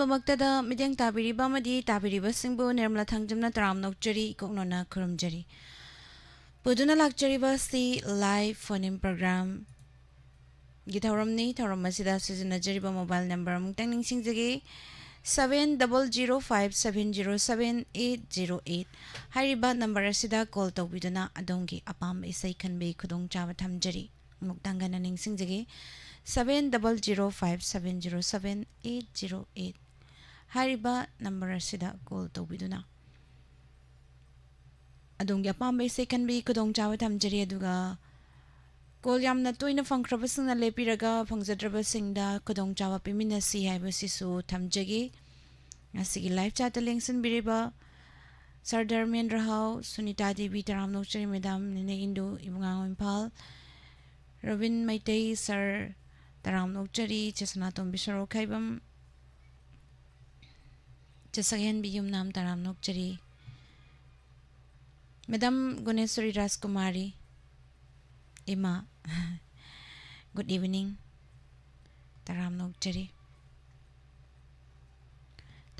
पुनमक्तदा मिदेंग ताबिरिबा मदी ताबिरिबा सिंबु निर्मला थांगजमना तराम नौचरी इकोनोना खुरमजरी पुदुना लाक्चरीबा सी लाइव फोन इन प्रोग्राम गिथौरमनी थौरम मसिदा सिजनजरीबा मोबाइल नंबर मुक्तंग निंगसिंगजगे 7005707808 हाइरिबा नंबर असिदा कॉल तौबिदुना अदोंगी अपाम इसै खनबे खुदोंग चावा थमजरी मुक्तंगना निंगसिंगजगे 7005707808 हाइरिबा नंबर असिदा कॉल तौबिदुना अदोंगी अपाम इसै खनबे खुदोंग चावा थमजरी अदुगा कॉल यामना तोइना फंख्रबसिंगना लेपिरगा फंगजद्रबसिंगदा खुदोंग चावा पिमिनसी हाइबसिसु थमजगी asigi live chat lengsin biriba Sir Dharmendra Rao Sunita Devi Taram Nokchari Madam Nene Indu Ibungang Impal Robin Maitei Sir Taram Nokchari Chesana Tombisaro Kaibam Chesagen Biyum Nam Taram Nokchari Madam Guneswari Raskumari Ima Good evening Taram Nokchari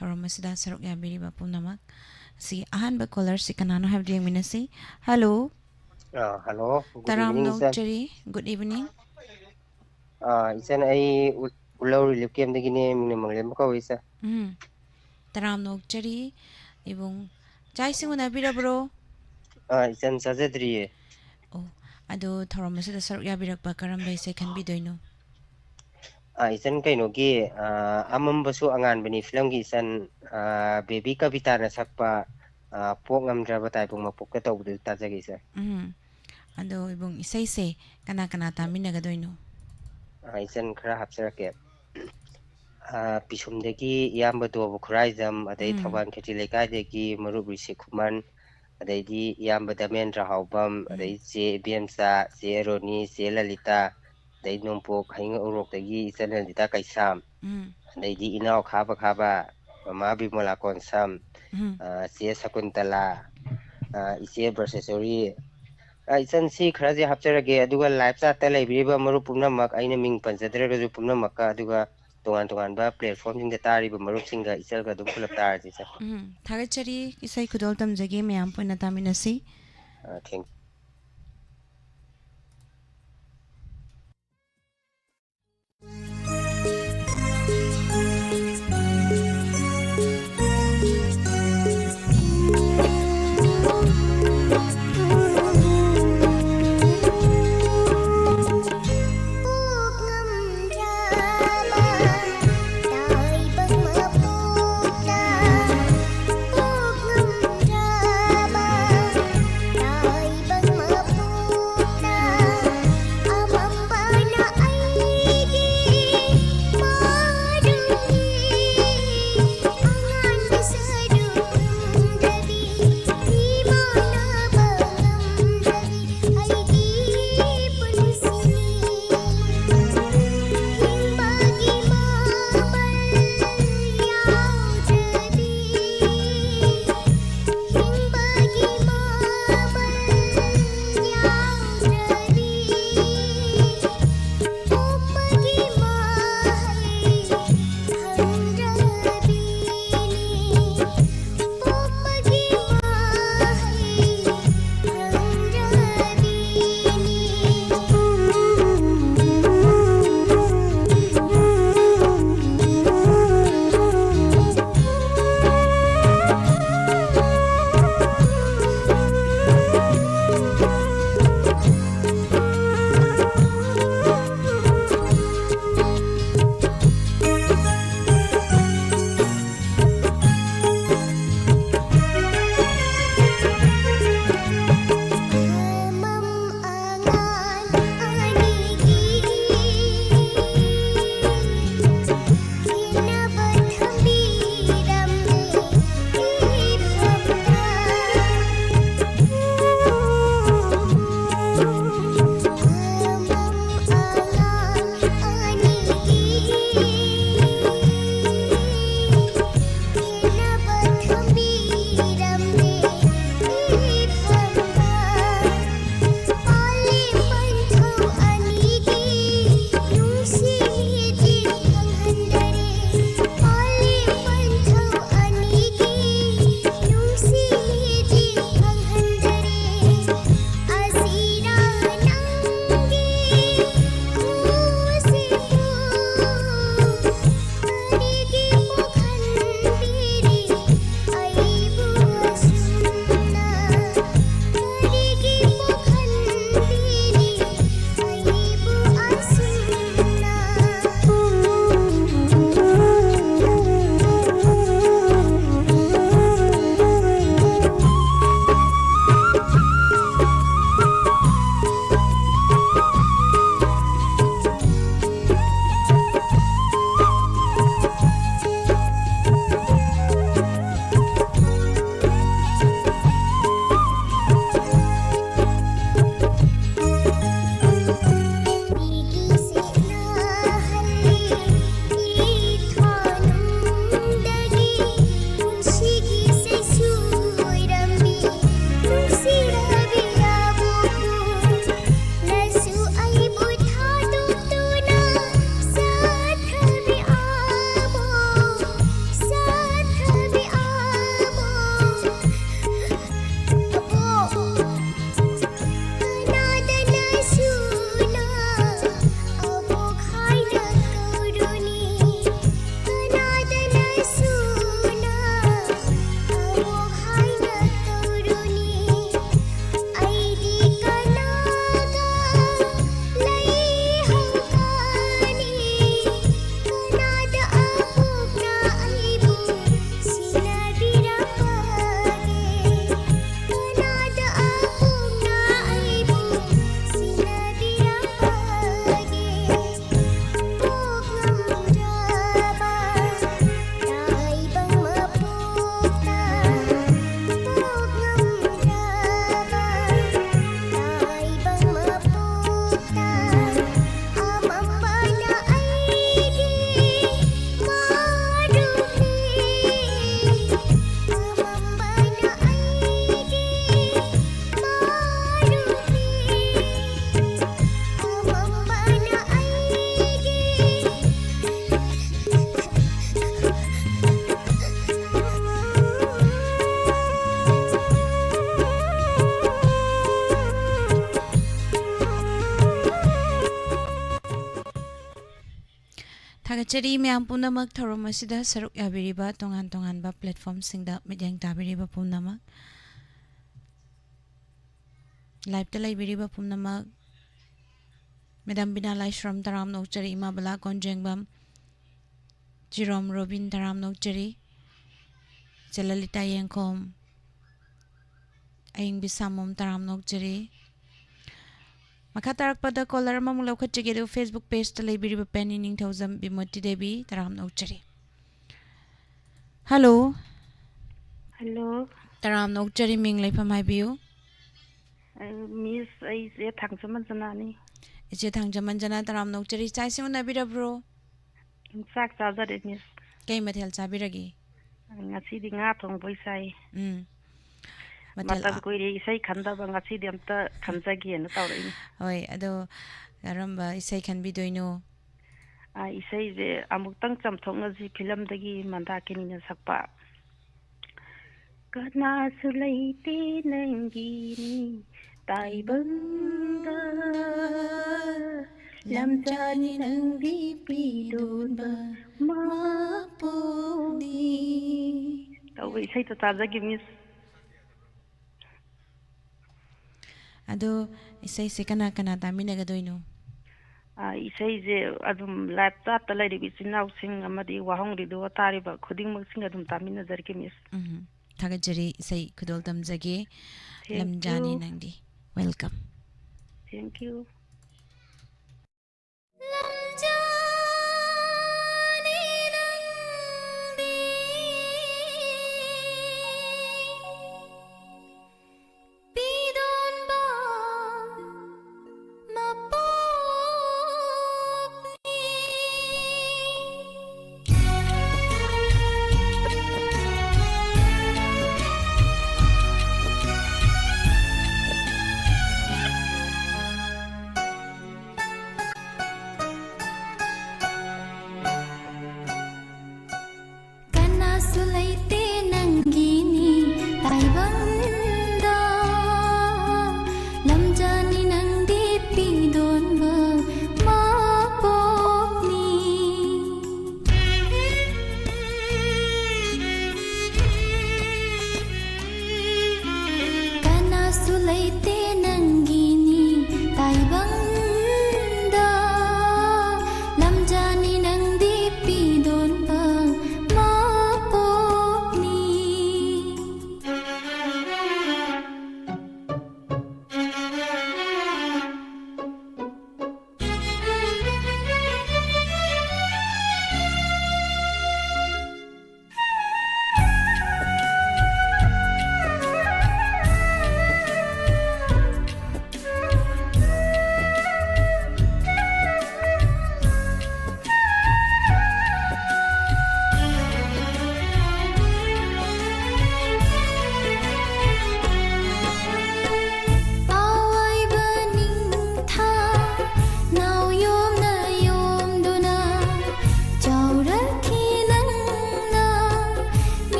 Masida Sarok Yabiri Bapunamak. Si Ahan Bakolar Sikanano have the Minasi. Hello. Hello. Good Taram evening, Isan. Nokchari. Good evening. Isan ay ulaw relikem de gini minimum ko isa. Taram Nokchari. Ibong Chai Singuna Bira bro. Isan sajadri. Oh, ado Taram Masida Sarok Yabirak Bakaram by second bidoino. Isan kay no gi amam basu angan bani film gi isan baby kavita na sakpa pok ngamdra batay pong mapok ka tawd ta jagi isa. Ado ibong isay se kana tamin nagadoino. Isan khara hapsara ke pisumdagi iyamba do bukhraizam aday thawan khati lekadagi marubri sikhuman aday di iyamba damendra haubam aday je bmsa je roni je lalita day numpok haing urok dagi isan lalita kaisam aday di inaw khaba mama bimola konsam je sakuntala ise processori isan si khara je hapcharage aduga live chat ta laibiriba maru pumnamak aina ming panjadra ju pumnamak ka aduga tongan ba platform jing da tari ba marup singa isal ka dum khulap tar ji sa Thagachari isai khudol tamjage mayam poina taminasi. Thank Bye. Thagachari miyam punamak thorom asida saruk yabiriba tongan ba platform singda midyang tabiriba punamak live ta laibiriba punamak Madam Bina Laishram Taram Nokchari Ima Bala Konjengbam Jerome Robin Taram Nokchari Jalalita Yenkom Aying Bisamom Taram Nokchari Makatarak pada caller mamung laukhachige do Facebook page ta laibiriba penny ning thousand Bimoti Devi Taram Nokchari Hello Hello Taram Nokchari ming laifam haibiu Miss Aise Thangsaman Sanani Iche Thangjaman Jana Taram Nokchari chai sing unabirabro Sak Sajare Miss Kay mathel sabiragi Ngasi di nga thongboy sai mathel Matam kuiri isai khandaba ngasi di amta khanjagi na tawrai Hoi ado garamba isai khanbi doino isai je amuktang chamthongna ji film dagi mandakini na sakpa Kana sulaiti nangini taibanga lamjani nangi pidonba maponi Tahu isai to tajagi miss Ado isai se kana taminaga doino isai je adum laptop ta lai bi sinau sing amadi wahong ri do tari ba khuding mak sing adum tamina jarki miss Thagajari isai khudol tamjage lamjani nangdi welcome Thank you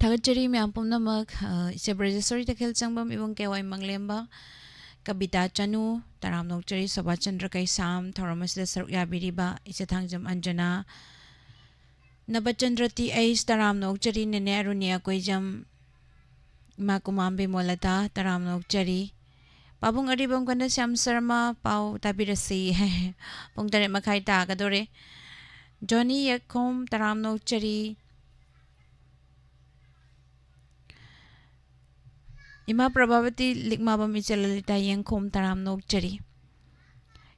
Thagachari myam pumnamak ise Brajasori takhil changbam ibong kewai manglemba Kabita Chanu Taramnok Chari Sobachandra Kaisam Thoromasida Sarukya Biriba ise Thangjam Anjana Nabachandra T Ais Taramnok Chari Nene Arunia Koijam Makumambi Molata Taramnok Chari Pabung Aribong Kanda Syam Sarma Pau Tabirasi Pung Tarit Makai Tagadore Johnny Yakom Taramnok Chari Ima Prabhavati Likmabam Ichalalita Yankom Taramnok Chari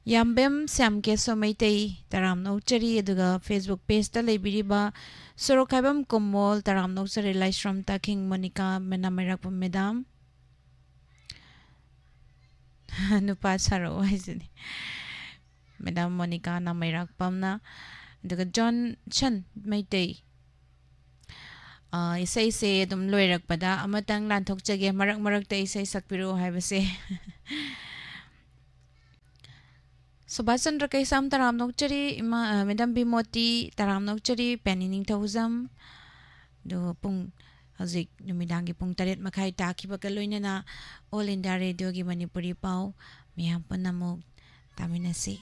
Yambem Samke Somaitei Taramnok Chari Eduga Facebook page ta Lebiriba Sorokabam Komol Taramnok Chari Laishram Taking Monica Menamirak Medam Nupa Saro Isini Madam Monica Namirak Pamna Eduga John Chan Maitei isay se dum loirak pada amatang lanthok chage marak te isay sakpiro haibase Subhasandra Kaisam Taramnok Chari Madam Bimoti Taramnok Chari Penining Tauzam do pung hazik numidangi pung tarit makai taki bakaloina na All India Radio gi Manipuri Pau miyam panamok taminasi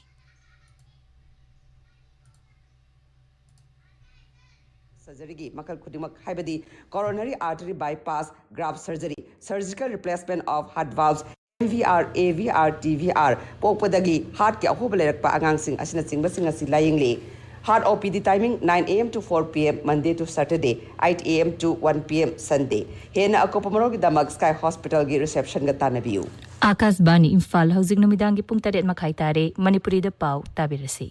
Surgery gi makal khudimak haibadi coronary artery bypass graft surgery surgical replacement of heart valves MVR AVR TVR pokpadagi heart ki ahoba lerakpa angang sing asina sing asi layingli heart OPD timing 9 AM to 4 PM Monday to Saturday 8 AM to 1 PM Sunday hena akopamaro gi damak Sky Hospital gi reception ga tanabiu Akashbani Imphal hauzik numidang gi pung 8 makai tare Manipuri da pau tabirasi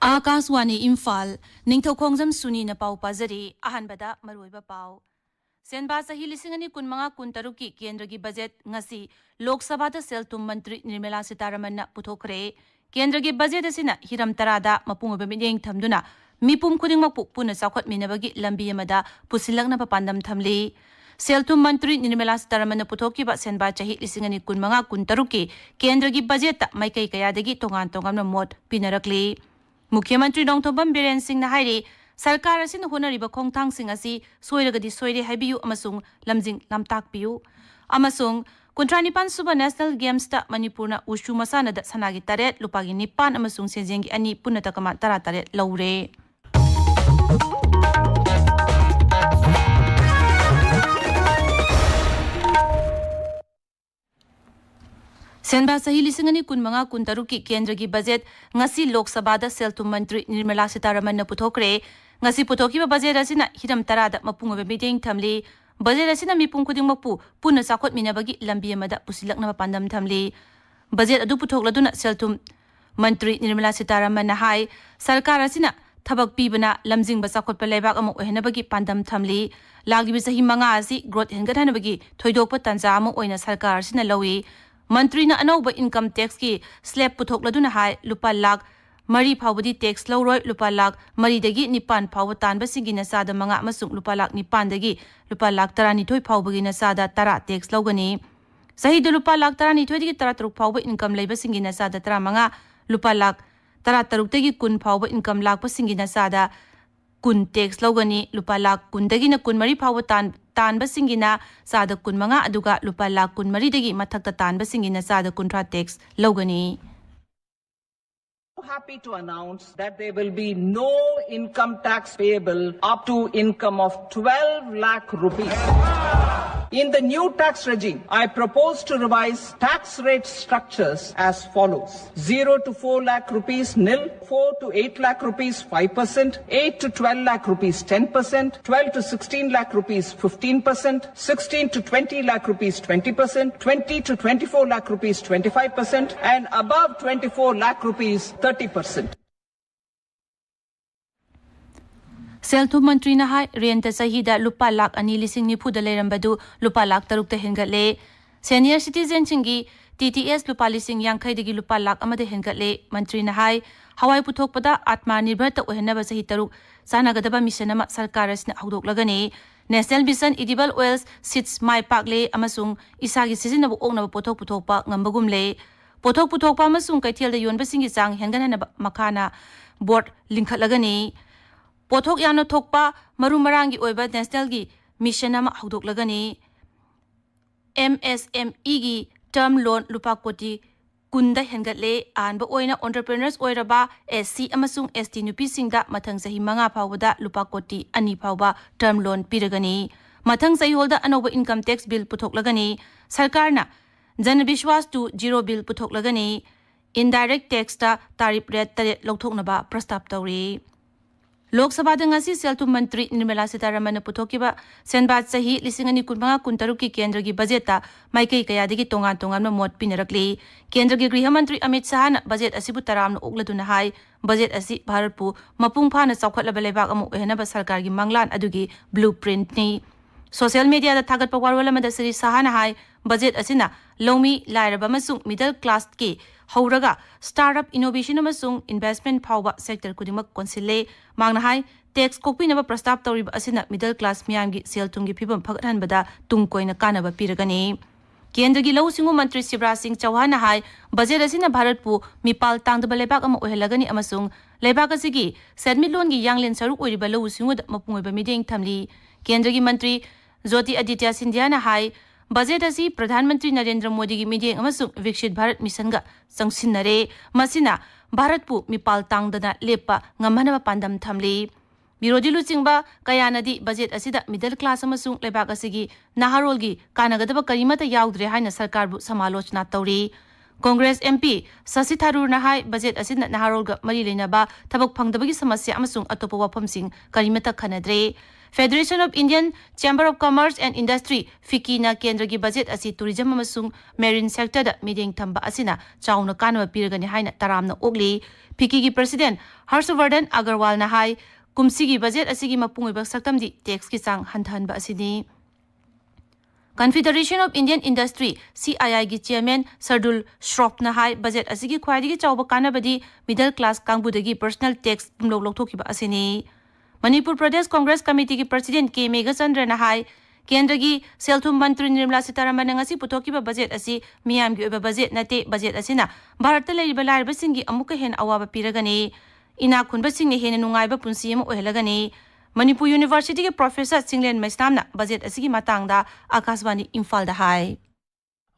Akashwani Imphal Ningthokongzam Suni na pau pazari ahanbada maruiba pau Senba sahi lisingani kunmanga kuntaruki kendragi budget ngasi Lok Sabha da Seltum Mantri Nirmala Sitaraman na puthokre kendragi budget asina hiram tarada mapunga bemideng thamduna mipum khudingmak puna sakhot minabagi lambi amada pusilakna papandam thamli Seltum Mantri Nirmala Sitaraman na puthokiba senba chahi lisingani kunmanga kuntaruki kendragi budget ta maikai kayadagi tongan na mot pinarakli Mukhyamantri Nongthobam Biren Singh na hairi sarkar asin honariba khongthang sing asi soiragadi soire haibiu amasung lamjing lamtakpiu amasung Kuntranipan Suba National Games ta Manipurna Ushu Masana da sanagi taret lupagi nipan amasung sejengi ani punatakama taret laure Senba sahi lisingani kunmanga kuntaruki kendragi budget ngasi Lok Sabha da Seltum Mantri Nirmala Sitaraman na puthokre ngasi puthokiba budget asina hiram tarada mapunga bemideng thamli budget asina mipung khudingmakpu puna sakhot minabagi lambi amada pusilakna pandam thamli budget adu puthokladuna Seltum Mantri Nirmala Sitaraman na hai sarkar asina thabak pibana lamjing ba sakhot palaibak ama ohenabagi pandam thamli lagdibi sahi manga asi growth hengadhanabagi thoidokpa tanja ama oina sarkar asina lawi Mantri na anauba income tax ki slab puthokladuna hai lupa lakh mari phawbadi tax lawroi lupa lakh mari dagi nipan phawba tanba singi na sada manga amasung lupa lakh nipan dagi lupa lakh 12 phawbagi na sada tara tax lawgani sahi de lupa lakh 12 dagi 13 phawba income leiba singi na sada 15 lupa lakh 13 dagi kun phawba income lakpa singi na sada kun tax lawgani lupa lakh kun dagi na kun mari phawba Tanba Singina Sada Kunmanga Aduga Lupa Lakh Kun Maridagi Mathakta Tanba Singina Sada Kuntra tax Logani. Happy to announce that there will be no income tax payable up to income of 12 lakh rupees. In the new tax regime, I propose to revise tax rate structures as follows. 0 to 4 lakh rupees nil, 4 to 8 lakh rupees 5%, 8 to 12 lakh rupees 10%, 12 to 16 lakh rupees 15%, 16 to 20 lakh rupees 20%, 20 to 24 lakh rupees 25%, and above 24 lakh rupees 30%. Seltum Mantri na hai renta sahida lupa lakh ani lising nipu da lerambadu lupa lakh 6 ta hengatle senior citizen chingi TTS lupa lising yang khaidagi lupa lakh amade hengatle Mantri na hai hawai puthokpada atmanirbhar ta ohenaba sahi taruk sanagadaba mission ama sarkar asina haudoklagani National Mission Edible Oils Seeds Mai Pakle amasung isagi sizinaba oknaba pothok puthokpa ngambagumle pothok puthokpa amasung kaithel da yonba singi chang henganana makana board linkhatlagani pothok yana thokpa maru marangi oiba national gi mission ama haudoklagani MSME gi term loan lupa koti kunda hengatle anba oina entrepreneurs oiraba SC amasung ST nupi singda mathang sahi manga phawda lupa koti ani phawba term loan piragani mathang sahi holda anoba income tax bill puthoklagani sarkarna jan bishwas to zero bill puthoklagani indirect tax ta tarif rate tare lokthoknaba prastab tawri Lok Sabha ngasi Selthum Mantri Nirmala Sitharaman puthokiba senbat sahi 2025 ki kendra gi budget ta maikai kaya digi tongan tongan mot pinarakli kendra gi Griha Mantri Amit Shah na budget asibu taramna okladuna hai budget asi Bharat pu mapung phana chawkhatlaba lebak amu ehna ba sarkar gi manglan adugi blueprint ni social media da thagat pa warwala mada Sri Shah na hai budget asina lomi lairaba masung middle class ki hauraga startup innovation amasung investment phawba sector kudimak konsile mangna hai tax kokpinaba prastab tawriba asina middle class miyamgi sel tungi phibam phaghanbada tungkoina kanaba piragani kendra gi lau singu mantri Shivraj Singh Chauhan na hai budget asina Bharat pu mipal tangdaba lebak ama ohelagani amasung lebak asigi sedmilon gi yanglen saruk oiriba lau singu da mapungoiba mideng thamli kendra gi mantri Jyoti Aditya Sindhya na hai budget asi Pradhan Mantri Narendra Modi gi mideng amasung Vikshit Bharat mission ga sangsinnare masina Bharat pu mipal tangdana lepa ngamhanaba pandam thamli Birodi Luchingba kayanadi budget asida middle class amasung lebak asigi naharol gi kanagadaba karimata yaudre haina sarkar bu samalochna tawri Congress MP Sasi Tharoor na hai budget asida naharol ga mari leinaba thabak phangdabagi samasya amasung atopa waphamsing karimata khanadre Federation of Indian Chamber of Commerce and Industry FICCI na kendra gi budget asi tourism amasung marine sector da mideng thamba asina chauna kanwa piragani haina taramna ogli FICCI gi president Harshvardhan Agarwal na hai kumsi gi budget asigi mapungoiba saktamdi tax ki chang hanthanba asini Confederation of Indian Industry CII gi chairman Sardul Shroff na hai budget asigi khwaidigi chawba kanabadi middle class kangbudagi personal tax pumlok lokthokiba asini Manipur Pradesh Congress Committee ki President K. Megachandra na hai kendra gi Selthum Mantri Nirmala Sitharaman ngasi puthokiba budget asi miyam gi oba budget nate budget asina Bharat la riba larba singi amuka hen awaba piragani ina khunba singni hen nungaiba punsi am ohelagani Manipur University ki Professor Singlen Maistamna budget asigi matangda Akashwani Imphal da hai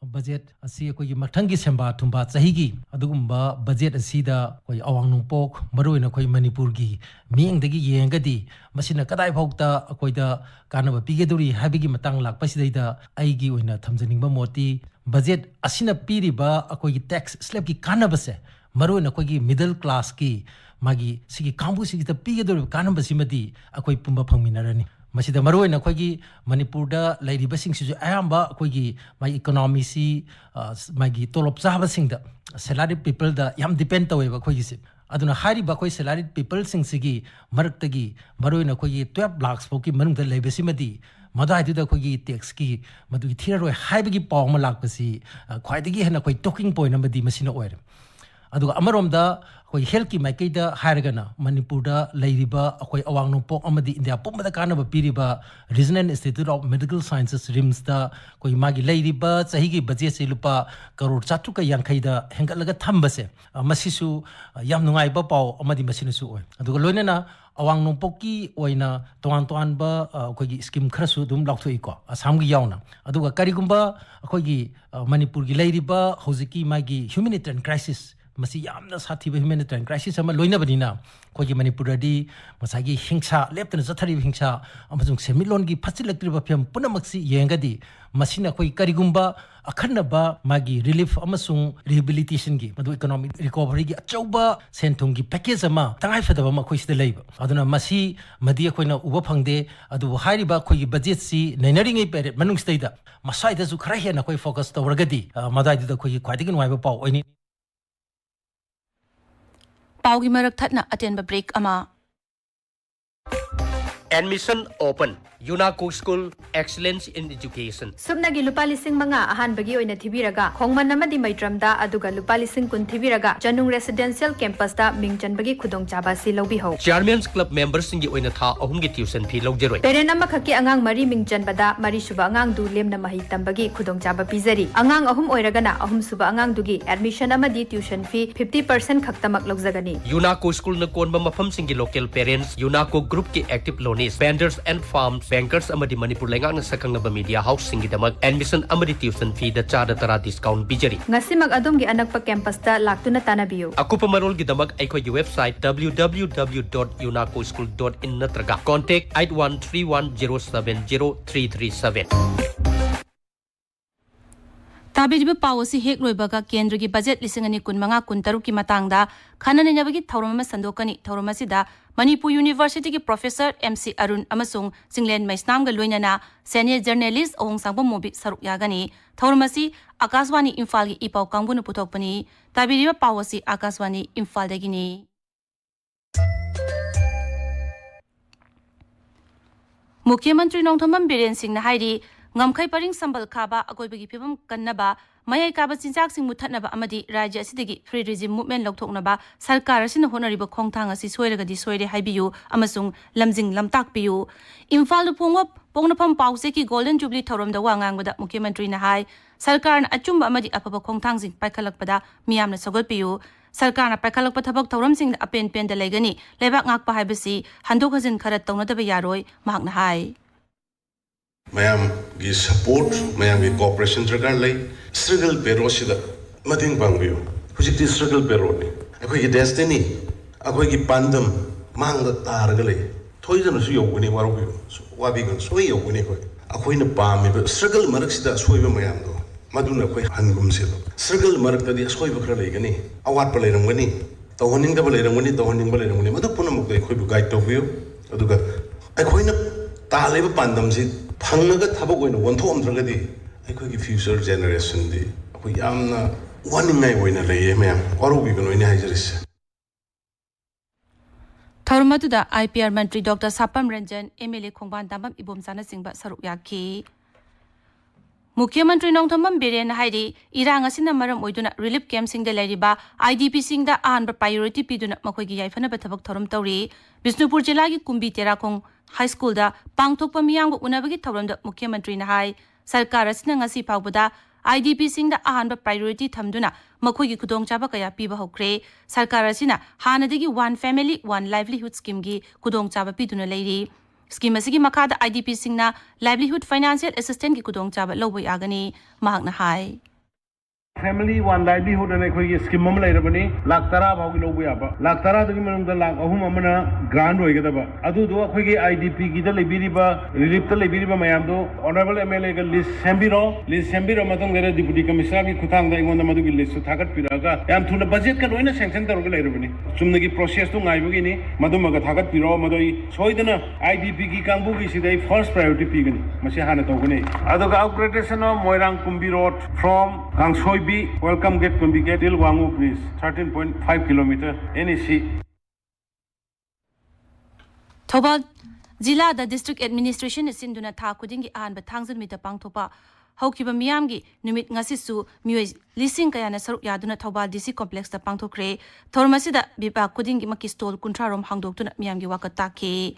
budget asi ko gi mathangi semba thumba chahigi adugumba budget asi da koi awang nungpok maroina koi Manipur gi miengdagi yengadi masina kadai phokta koi da kanaba pigeduri habigi matang lakpasi da aigi oina thamjaningba moti budget asina piriba koi gi tax slab gi kanaba se maroina koi gi middle class ki magi sigi kambu sigi ta pigeduri kanaba simadi akoi pumba phangminarani masida maroina khoi Manipur da lairiba singsiju ayamba khoi mai economy si mai tolop chaba singda salaried people da yam depend taweba khoi si aduna hari ba khoi salaried people singsigi maraktagi maroina khoi 12 lakhs poki manung da leibesi madi madai du da khoi tax ki madu thiroi haibagi pawma lakpasi khwaidagi hena khoi talking point amadi masina oire aduga amarom da koi health ki maikai da hairagana Manipur da leiriba akoi awang nopok amadi India pumada kanaba piriba Regional Institute of Medical Sciences RIMS da koi magi leiriba chahigi budget se lupa crore 4yankai da hengalaga thambase masisu yam nungai ba paw amadi masinasu oi aduga loinena awang nopokki oina toan toan ba koi scheme kharasu dum lakthoi ko asam gi yauna aduga karigumba akoi gi Manipur gi leiriba hojiki magi humanitarian crisis masi yamna sathiba humanitarian crisis ama loina banina khoji Manipur di masagi hingsa leptana zathari hingsa amajung semilon gi phachilaktriba phem punamaksi yengadi masina khoi karigumba akhanna ba magi relief amasung rehabilitation gi madu economic recovery gi achauba senthung gi package ama tangai fadaba ma khoi sida leiba aduna masi madi khoina uba phangde adu hairiba khoi gi budget si nainari ngai period manung staida masai da zu khara hena khoi focus tawragadi madai da khoi khwaidigi nwaiba paw oini Paugi marak thatna atenba break ama Admission open. UNACO School Excellence in Education. Subnagi lupa lising mga ahan bagi oina thibiraga khongman namadi maitramda aduga lupa lising kun thibiraga Janung Residential Campus da mingchan bagi khudong chaba si lobi ho. Chairman's Club members singi oina tha ahum gi tuition fee logjeroi. Parent ama khaki angang mari mingchan bada mari suba angang du lem na mahi tambagi khudong chaba pizari. Angang ahum oiraga na ahum suba angang dugi admission amadi tuition fee 50% khaktamak logjagani. UNACO School na konba mafam singi local parents UNACO group ki active loanees vendors and farms bankers amadi Manipur lengang na sakang na media house singi damag admission amadi tuition fee da chada tara discount bijari. Ngasi mag adom gi anak pa campus da laktu na tanabiyo. Aku pamarol gi damag ay koy website www.unacoschool.in natraga contact 8131070337. Tabiriba pawasi hek loibaga kendra gi budget lisingani kun manga kun taru ki matangda khanani nabagi thawrama sandokani thawrama sida Manipur University ki Professor MC Arun amasung Singlen Maisnam ga loinana senior journalist ong sangbo mobi saruk yagani thawrama si Akaswani Imphal gi ipaw kangbunu puthokpani tabiriba pawasi Akaswani Imphal dagini. Mukhyamantri Nongthombam Biren Singh na hairi ngamkhai paring sambal khaba akoibagi phibam kannaba mayai kaba chinchak sing muthatnaba amadi rajya asidagi free regime movement lokthoknaba sarkar asina honariba khongthang asi soiragadi soire haibiyu amasung lamjing lamtak piyu Imphal pungop pongnapam pause ki golden jubilee thorom da wangangbada mukhyamantri na hai sarkar na achumba amadi apaba khongthang sing paikhalakpada miyamna sagol piyu sarkar na paikhalakpa thabak thorom sing apen pen da legani lebak ngakpa haibasi handok hazin kharat tawnadaba yaroi mahakna hai Mayam gi support, mayam gi cooperation सरकार लाई struggle pero sida mating pangbiyo. Hujikti struggle pero ni. Ako gi destiny, ako gi pandam mangda targa lai. Thoi jana su yoguni warubiyo. Wabi gan soi yoguni ko. Ako ina pami be struggle marak sida soi be mayam do. Maduna ko hangum sida. Struggle marak tadi soi be khra lai gani. Awat pa lai ram gani. Tawhaning da ba lai ram gani, tawhaning ba lai ram gani. Madu puna muk dai khoi bu guide to biyo. Aduga ako ina ta lai ba pandam si phangnaga thabak oina wonthomdragadi aikogi future generation di akoi yamna waningai oina leye ma'am warubi gano ina haijaris Thormatuda IPR Mantri Dr. Sapam Ranjan MLA Khongban Damam Ibom Sana Singba Saruk Yaki Mukhyamantri Nongthombam Biren hairi irang asina maram oiduna relief camp singda leiriba IDP singda ahanba priority piduna makoigi yaifana bathabak thorom tawri Bisnupur jila gi Kumbi Terakhong High School da pangthokpa miyang unabagi thawramda Mukhyamantri na hai sarkar asina ngasi phawbada IDP singda ahanba priority thamduna makoigi khudongchaba kaya piba hokre sarkar asina hanadagi one family one livelihood scheme gi khudongchaba piduna leiri Scheme asigi makada IDP singna livelihood financial assistance ki khudongchaba loboi agani mahakna hai Family one livelihood and a scheme Mamma Laktara Lobuaba, Laktara the Giman the Lak Ahumana Grand Wagadaba, Adu do a Quigi IDP Gita Libiriba, Lipta Libiriba Mayamdo, Honorable MLA Liz Sambiro Matangara, Deputy Commissioner Kutanga, on the Madu list to Takat Piraga, and to the budget can win a sanction the regulatory. Sumnagi process to Naivagini, Madumaga Takat Piro, Madoi, Soidana, IDP Kambugi, the first priority Pigan, Masihana Togane. Adoga upgradation of Moirang Kumbi Road from Gangsoi. Welcome gate can be get till Wangu Bridge, 13.5 km NEC. Thobal Zila the district administration is in Duna Takudingi and Batangsan with the Pangtopa. Haukiba Miamgi, Numit Ngasisu, Mues, Lising Kayana Saruk Yaduna Thobal DC complex the Pangtokre, Tormasida Biba Kudingi Makistol Kuntrarum Hangdok to Miamgi Wakatake.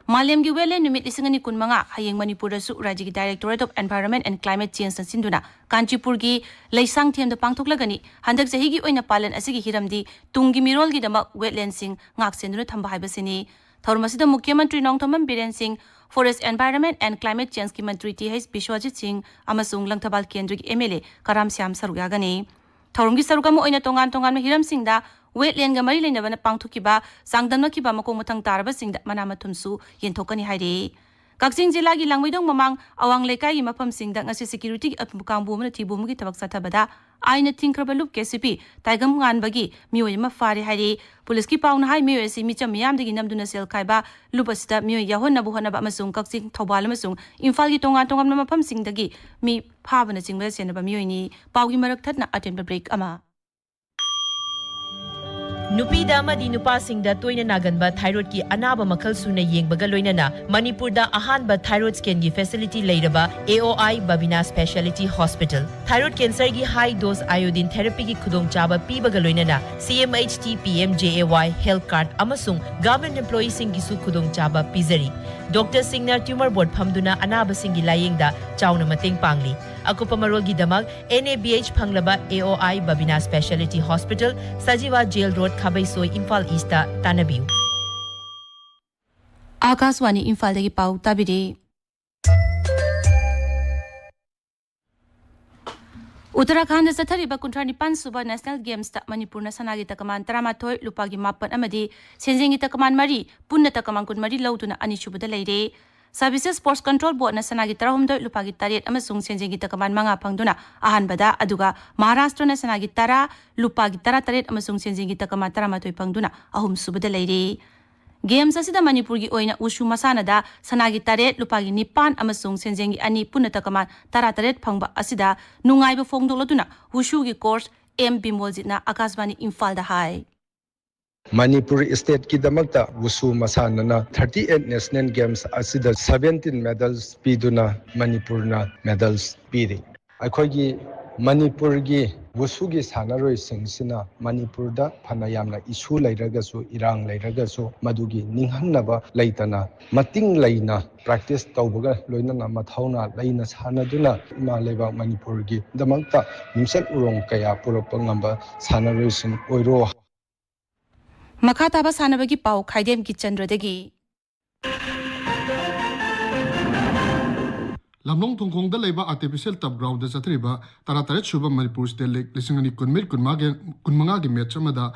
Malam gi wele numit lisingani kun manga hayeng Manipur su Raji gi Directorate of Environment and Climate Change na sinduna Kanchipur gi leisang thiam da pangthoklagani handak jahi gi oina palan asigi hiramdi tunggi mirol gi dama wetland sing ngak senduna thamba haibasini Thormasida Mukhyamantri Nongthombam Biren Singh Forest Environment and Climate Change ki Mantri TH Bishwajit Singh amasung Langthabal Kendra gi MLA Karam Syam Sarugagani Thorumgi Sarugam oina tongan ma hiram sing da wetland ga mari leinabana pangthukiba sangdanma kiba makong muthang taraba singda manamathumsu yenthokani haire Kakching jila gi langmaidong mamang awang lekai gi mafam singda ngasi security apmukangbu mana thibum gi tabak sathabada aina thinkraba lup KCP taigam ngan bagi mioi ma fari haire police ki pauna hai mioi si micham yam digi namduna sel khaiba lupasida mioi yahon na buhana ba masung Kakching Thobal masung Imphal gi tongan na mafam singdagi mi phabana chingba senaba mioi ni pawgi marak thatna attend break ama नुपीदा अमदी नुपासिंगदा तोइना नागनबा thyroid की अनाबा मखल सुना येंगबगा लोइनना मणिपुरदा अहानबा थाइरोइड स्कैन की फैसिलिटी लेरबा AOI Babina speciality hospital thyroid cancer की हाई डोज आयोडीन थेरेपी की खुदोंचाबा पीबगा लोइनना CMHT PMJAY हेल्थ कार्ड अमसुंग गवर्नमेंट एम्प्लॉई सिंह की सु खुदोंचाबा पीजरी डॉक्टर सिंगना ट्यूमर बोर्ड फमदुना अनाबा सिंह की लायेंगदा चाउना मतेंग पांगली अकुपा मरोगी दमक NABH फंगलबा AOI बबिना स्पेशलिटी हॉस्पिटल सजीवा jail road Khabeisoi Imphal east तानबियु आकाशवाणी इम्फाल दगी पाउ ताबिरे उत्तराखंड चथरिबा 29 सुबा नेशनल गेम्स ता मणिपुर सनागी तकमान 13 लुपागी 9 अमदी सेंजेंगी तकमान 3 पुन्ना तकमान 13 लौदुना अनिसुबदा लेरे सर्विसेस स्पोर्ट्स कंट्रोल बोर्ड न सनागी 13 लुपागी 8 अमसुंग सेंजेंगी तकमान 5 फंगदुना अहानबदा अदुगा महाराष्ट्र न सनागी 10 लुपागी 13 अमसुंग सेंजेंगी तकमान 13 फंगदुना अहुम सुबदा लेरे गेम्स असिदा मणिपुर की ओइना उशु मसानदा सनागी 8 लुपागी 9 अमसुंग सेंजेंगी अनि पुन्ना तकमान 13 फंगबा असिदा नुंगाइबा फोंगदोलदुना उशु की कोर्स M बिमोलजितना आकाशवाणी इम्फाल दा हाय Manipur state की दमकता वुसु मसानना 38 नेशनल गेम्स असिदा 17 मेडल्स पीदुना मणिपुर ना मेडल्स पीरी अखोगी मणिपुर की वुसु की सानरोय सिंगसिना मणिपुर दा फना यामना इशू लेरगसु इरांग लेरगसु मदुगी निंहन्नबा लेतना मतिंग लेना प्रैक्टिस तौबगा लोइनना मथौना लेना सानदुना इमा लेबा मणिपुर की दमकता निमसल उरोंग कया पुरप ngamba सानरोय सिंग ओइरो मखाताबा सानबगी पाउ खाइदेम की चंद्रदगी लमलोंग थोंगोंग लेबा आर्टिफिशियल टब ग्राउंड चतरिबा 13 सुबा मणिपुर स्टेट लीग 1919 की मैच अमदा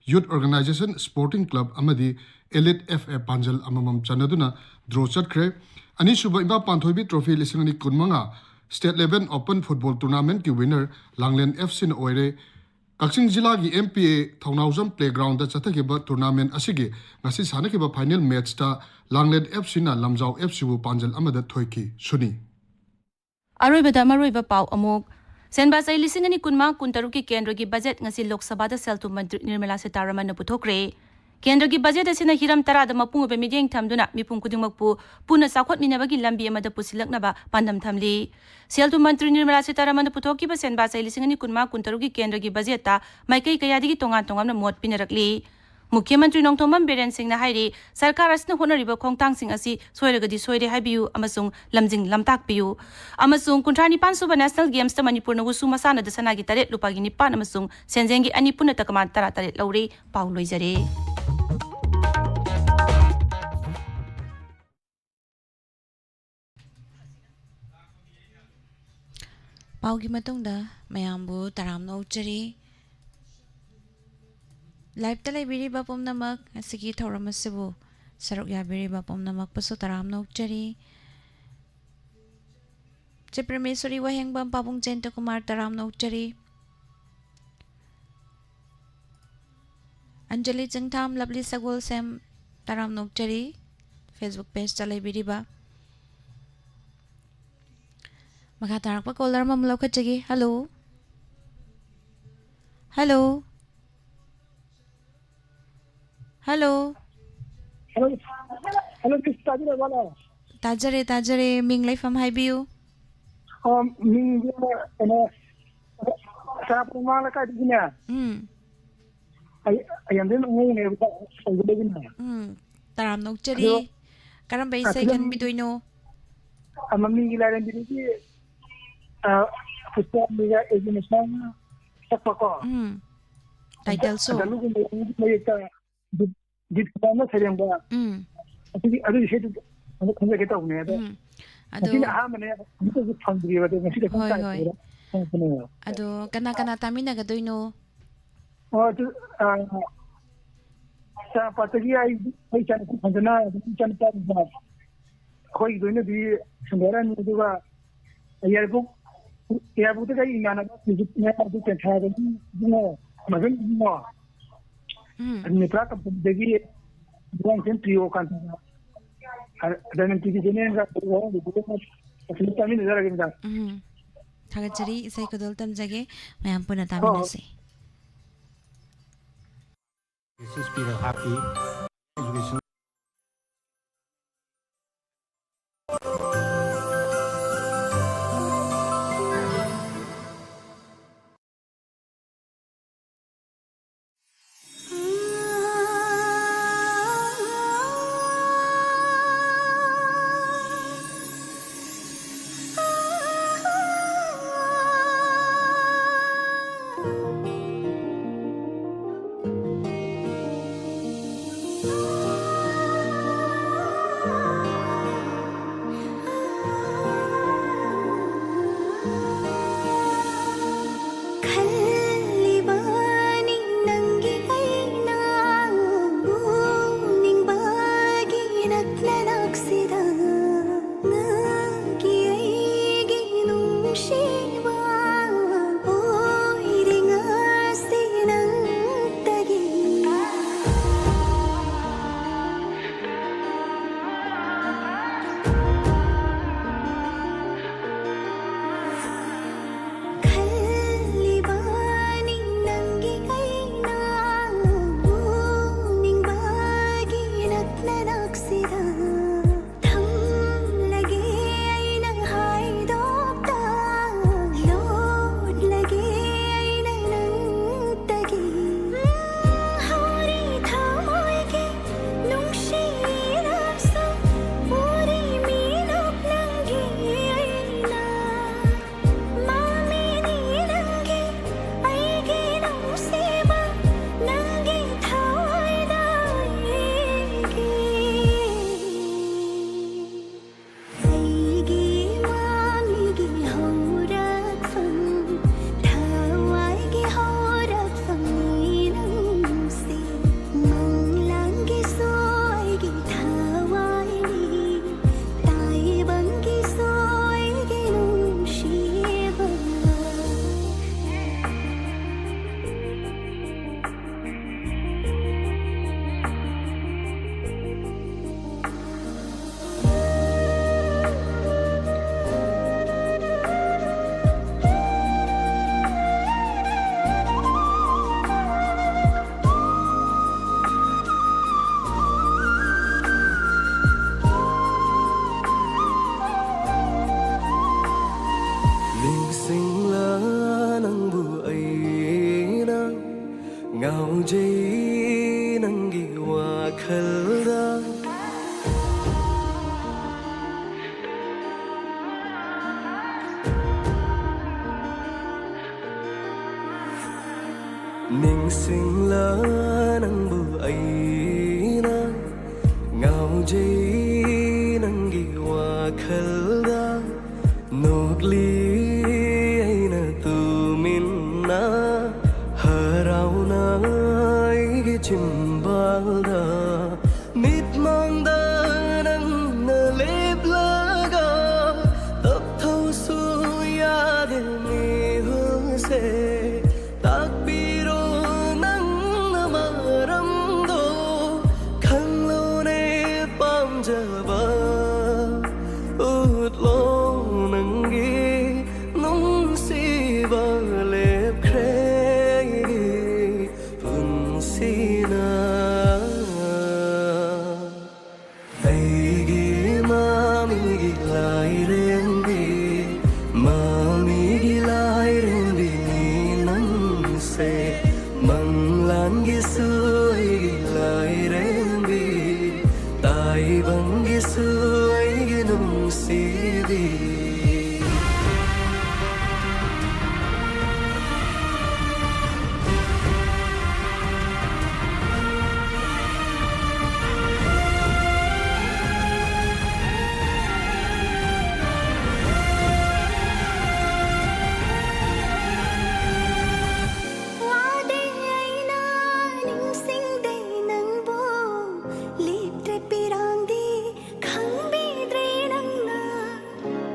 यूथ ऑर्गेनाइजेशन स्पोर्टिंग क्लब अमदी एलिट FA पांजल अममम चनदुना ड्रॉ चतख्रे अनि सुबा इबा Panthoibi trophy 1919 state level open football tournament की विनर लांगलेन FC न ओइरे कक्सिंग जिला की MPA थौनाउजम प्लेग्राउंड चतखिबा टूर्नामेंट असिगे ngasi सानखिबा फाइनल मैच ता लांगलेन FC ना लमजाव FC बु पांजल अमदा थोइकी सुनी अरोइबदा मरोइबा पाउ अमुक सेनबा चै 2019 की केंद्र की बजट ngasi लोक सभा दा सेल्तु मंत्री निर्मला सीतारमण पुथोक्रे केंद्र की बजट असिना हिरम तराद मपुंग बे मिजेंग थमदुना मिपुंग कुदिंगमकपु पुना साखोट मिनबगी लंबी अमदा पुसिलकनबा पांदम थमली सेल्तु मंत्री निर्मला सीतारमण पुथोकीबा सेनबा चै 2019 की केंद्र की बजट ता माइकई कयादगी तोंगान तोंगामना मोट पिनरकली मुख्यमंत्री नोंथोमम बीरेन सिंह ना हाइरी सरकार असना होनरिबा खोंगतांग सिंह असि सोइरगदी सोइरे हाइबियु अमसुंग लमजिंग लमताकपियु अमसुंग 29 सुबा नेशनल गेम्स ता मणिपुर न वुसु मसाना द सनागी 8 लुपागी 9 अमसुंग सेंजेंगी अनि पुन्ना तकमान 13 लौरे पाउ लोइजरे पाउगी मतुंगदा मयामबु तरामनो उचरी लाइव तले बिरी बापुम नमक असिगी थौरमसिबु सरुक या बिरी बापुम नमक पसु तरामनो उचरी चिप्रमेश्वरी वहेंगबम पाबुंग Jayant Kumar तरामनो उचरी Anjali जंगथाम lovely Sagol same तरामनो उचरी Facebook page तले बिरी बा मखा तारकपा कॉलर मम लौखटगी हेलो हेलो हेलो हेलो किस ताजरे वाला ताजरे मिंग लाइफम हाइबियु मिंग एने सापमाला का दिना अयंदन ngene ba ayudegina taram nokchari karam bai sai kan bidoino amami gilaran diri fusta mega education sapako title so dalu ngi ta dit kana seremba adu shetu adu khanja keta une adu adu ha mane adu phangri ba de ngasi ka adu kana tamina ga doino adu sa patagi ai chan ku phangna chan pa ba khoi doino di sambara ni du ba yearbook to kai inana ne adu te thare no magan no ani pra ka degi duan sen trio kan dan tigi jenen ga do do asli tamin zara ga thagachari isai ko dol tam jage mayam puna tamina se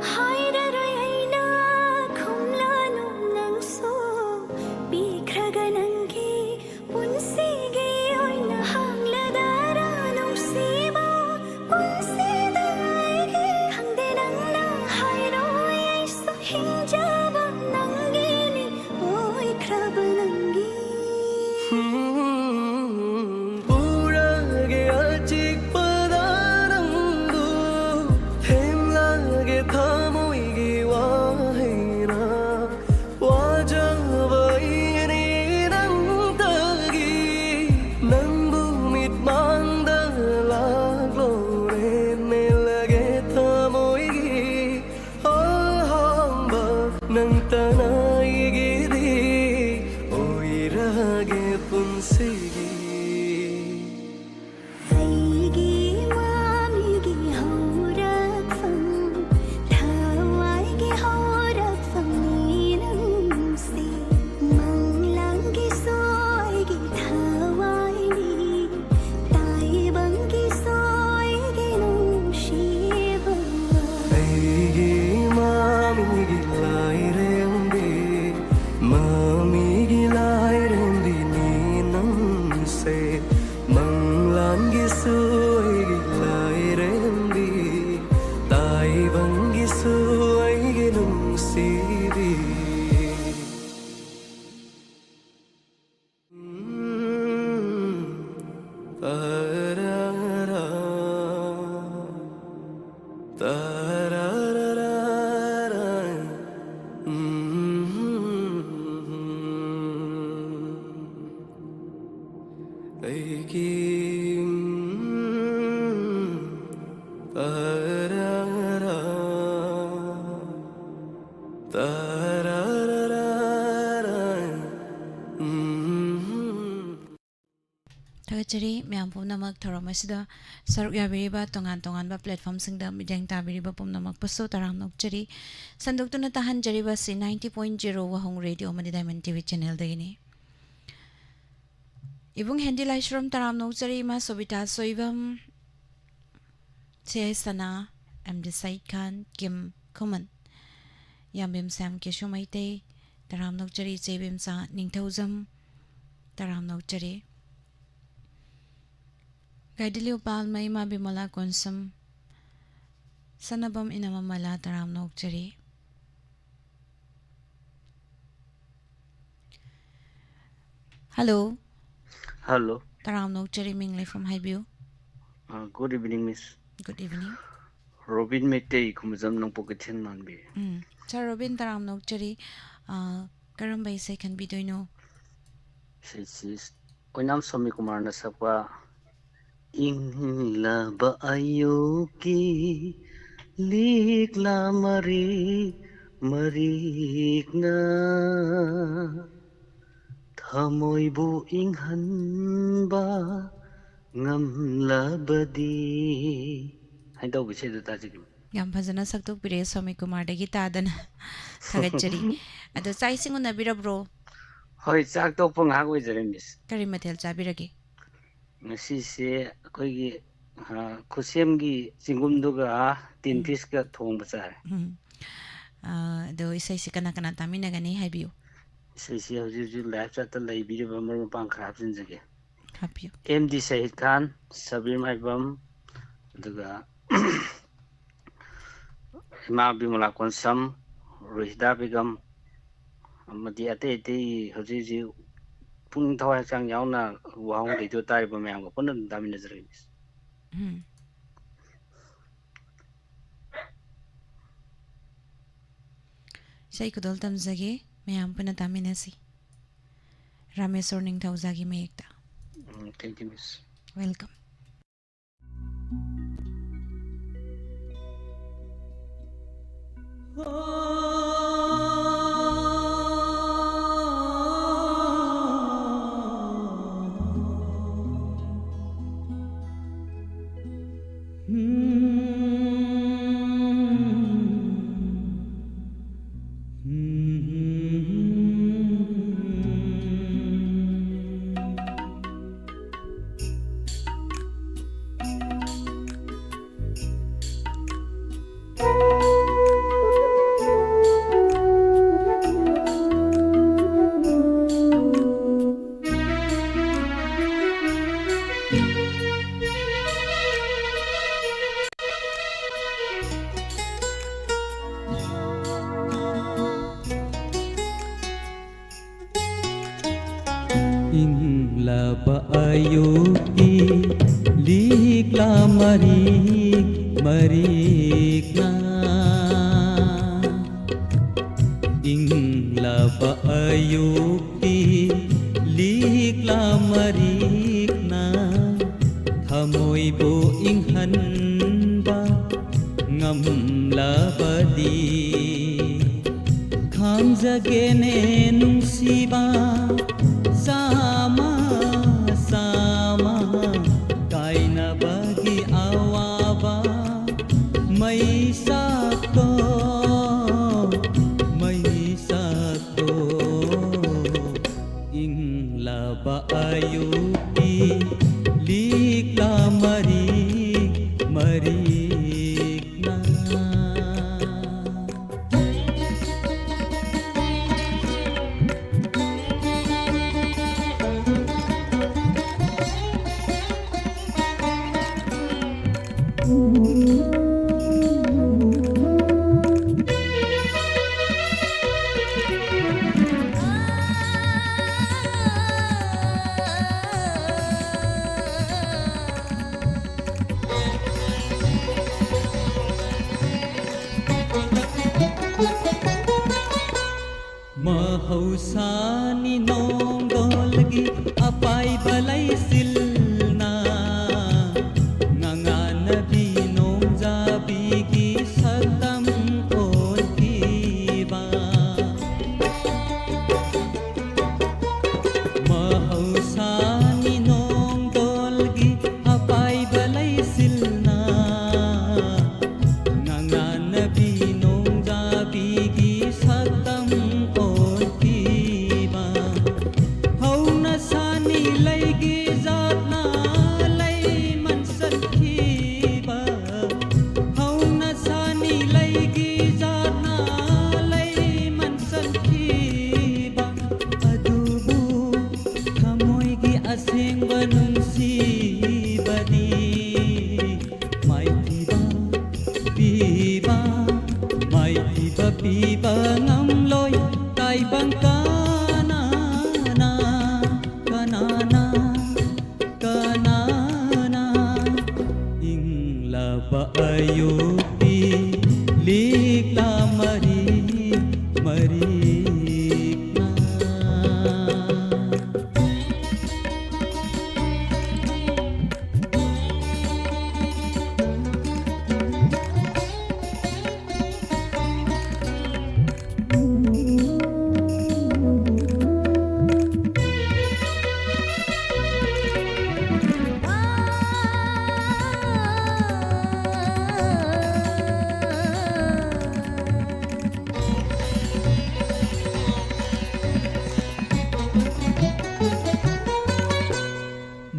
Hai ꯁꯨ ꯑꯩꯒꯤ ꯅꯨꯡꯁꯤꯕꯤ Tagachari myam pumnamak thoromasida saruk yabiriba tongan platformsingda mideng tabiriba pumnamak paso taramnok chari sanduktuna tahan jariba si 90.0 wahong radio madi Diamond TV channel dagini ibung hendi laishram taramnok chari ma sobita soibam che sana amdi said khan kim kuman yambim sam keshumaite taramnok chari chebim sa ningthauzam taramnok chari Gaidili upal may mabimala konsum sanabam inamamala taramnok chari Hello taramnok chari mingle from Highview Good evening, Miss. Good evening Robin Mete kumzam nang pokethen manbi. Sir Robin taramnok chari karambay say can be doino Sis Oinam Somi Kumar na sapwa Ingla ba ayoki likla marik na thamoy bu inghan ba ngamla badi hay daw bise ta jigi yam phajana saktok pire Swami Kumar dagi tadana thagachari ado chai singu nabira bro hoy chak to pang ha goi jare miss kari mathel chabirage ngasi se koi gi khusem gi chingum duga tin piece ka thong ba chare do isai se kana kana tamina gani haibiu se ji live chat lai bi ba mar pang khrap sin jage happy MD Shahid Khan Sabir Maibam duga Hima Bimala Konsam Rohida Begum amadi ate hoji pung thawai chang yauna wang de to tai ba myang ko pon damin nazar mis sai kudol tam zage myam puna taminasi Ramesor ning thawzagi mekta thank you miss welcome ayuki likla marik na ingla ba ayuki likla marik na thamoy bo inghan ba ngamla badi khamjagene nungsiba sama kaina bagi awaba mai sakto ingla ba ayuki likla marik na mahausa ni nongdolgi apai balai silna nganganabi nongjabi gi sakam onkiba mahausa ni nongdolgi apai balai silna nganganabi nongjabi gi sakam onkiba hauna sani laigi zatna lai mansan khiba hauna sani laigi zatna lai mansan khiba adubu thamoigi asengba nungsibani maitiba piba maitiba piba ngamloi taibang kanana kanana kanana inglaba ayupi likla mari marikna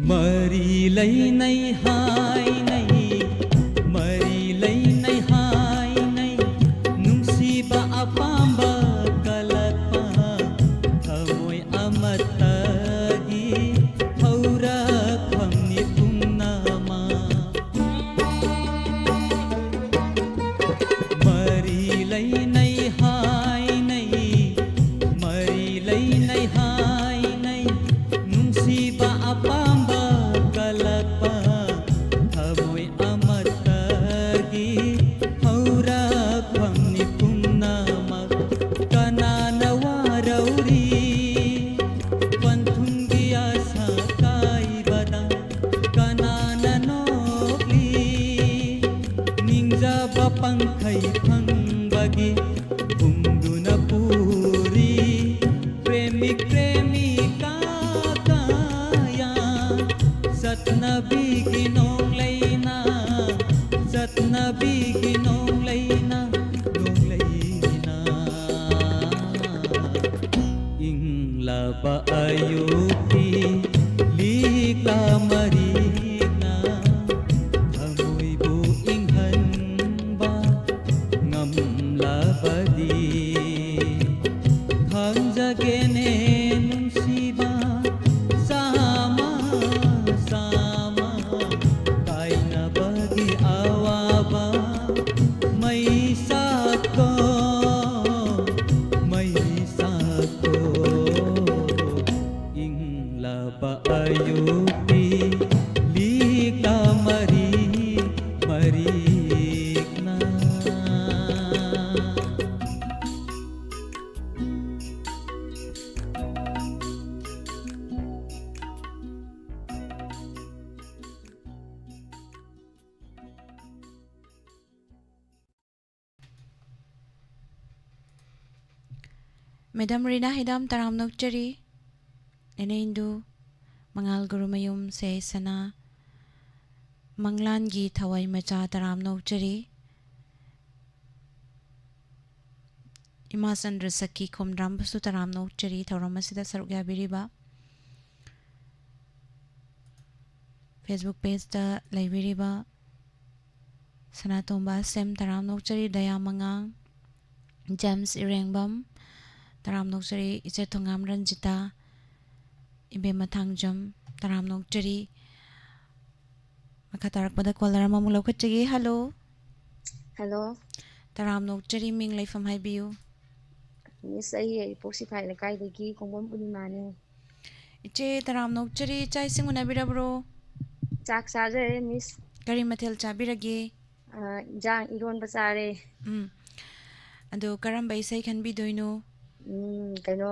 mari lấy nay hai nay mari lấy nay hai nay nungsiba apamba kalapa thamoi amatagi haura khamni punnama mari lấy nay hai nay mari lấy nay hai nay nungsiba apamba kalapa thamoi amatagi haura khamni punnama kanana warauri panthungi asa kaibada kanana nokli ningja bapangkai phangbagi bungduna puri premik premika kaya satnabi ginong leina satnabi ginong leina nong leina inglaba ayuki likla marina thamoi bu inghanba ngamlabadi khangjagene nungsiba sama sama kaina bagi awaba mai sako inglaba ayupi likla mari marikna Madam Rina Hidam Taram Nokchari Neneindu Mangal Gurumayum Se Sana Manglan Gi Thawai Macha Taram Nokchari Imasan Rasaki Komdram Basu Taram Nokchari Thawramasida Sarugya Biriba Facebook page da Laibiriba Sanatomba Sem Taram Nokchari Daya Mangang James Irengbam Taram Nokchari Iche Thongam Ranjita Ibe Mathangjam Taram Nokchari Makatarak pada caller mamulaw kachigi. Hello. Hello. Taram Nokchari Ming Laifam Haibiu. Miss ay posify na kay dagi kung bom unimani. Iche Taram Nokchari chai singuna bira bro. Chak sare miss. Kari mathil chabirage. Jang iron basare. Ado karamba isay kan bidoino. ꯀꯩꯅꯣ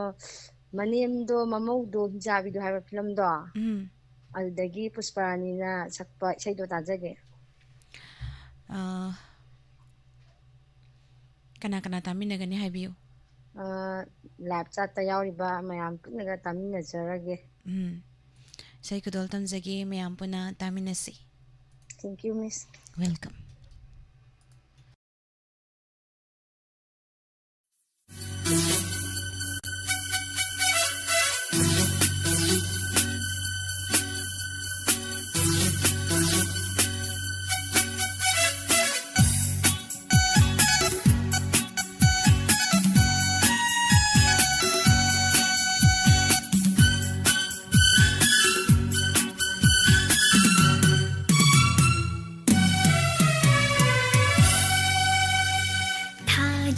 ꯃꯅꯦꯝꯗꯣ ꯃꯃꯧꯗꯣ ꯍꯤꯡꯆꯥꯕꯤꯗꯣ ꯍꯥꯏꯕ ꯐꯤꯂꯝꯗꯣ ꯑꯗꯨꯗꯒꯤ ꯄꯨꯁꯄꯥꯔꯥꯅꯤꯅ ꯁꯛꯄ ꯏꯁꯩꯗꯣ ꯇꯥꯖꯒꯦ. ꯀꯅꯥ ꯀꯅꯥ ꯇꯥꯃꯤꯟꯅꯒꯅꯤ ꯍꯥꯏꯕꯤꯌꯨ. Life ꯆꯥꯠꯇ ꯌꯥꯎꯔꯤꯕ ꯃꯌꯥꯝ ꯄꯨꯟꯅꯒ ꯇꯥꯃꯤꯟꯅꯖꯔꯒꯦ. ꯏꯁꯩ ꯈꯨꯗꯣꯜ ꯇꯝꯖꯒꯦ, ꯃꯌꯥꯝ ꯄꯨꯟꯅ ꯇꯥꯃꯤꯟꯅꯁꯤ. Thank you, Miss. Welcome.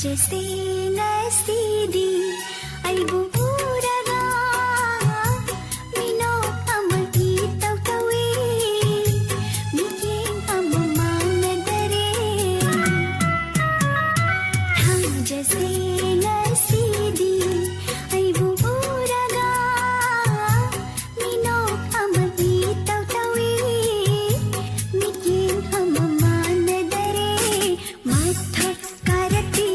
जैसे नसीदी अइबु उरगा मिनो अमकी तवतवी मिके अममान दरे हाँ जैसे नसीदी अइबु उरगा मिनो अमकी तवतवी मिके अममान दरे मथक karati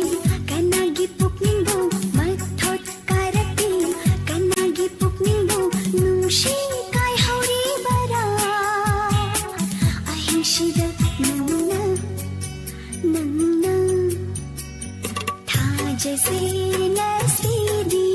kanagi pukningo mathot karati kanagi pukningo nungshi kai hauri bara ahimshida namna namna tha jaise nasidi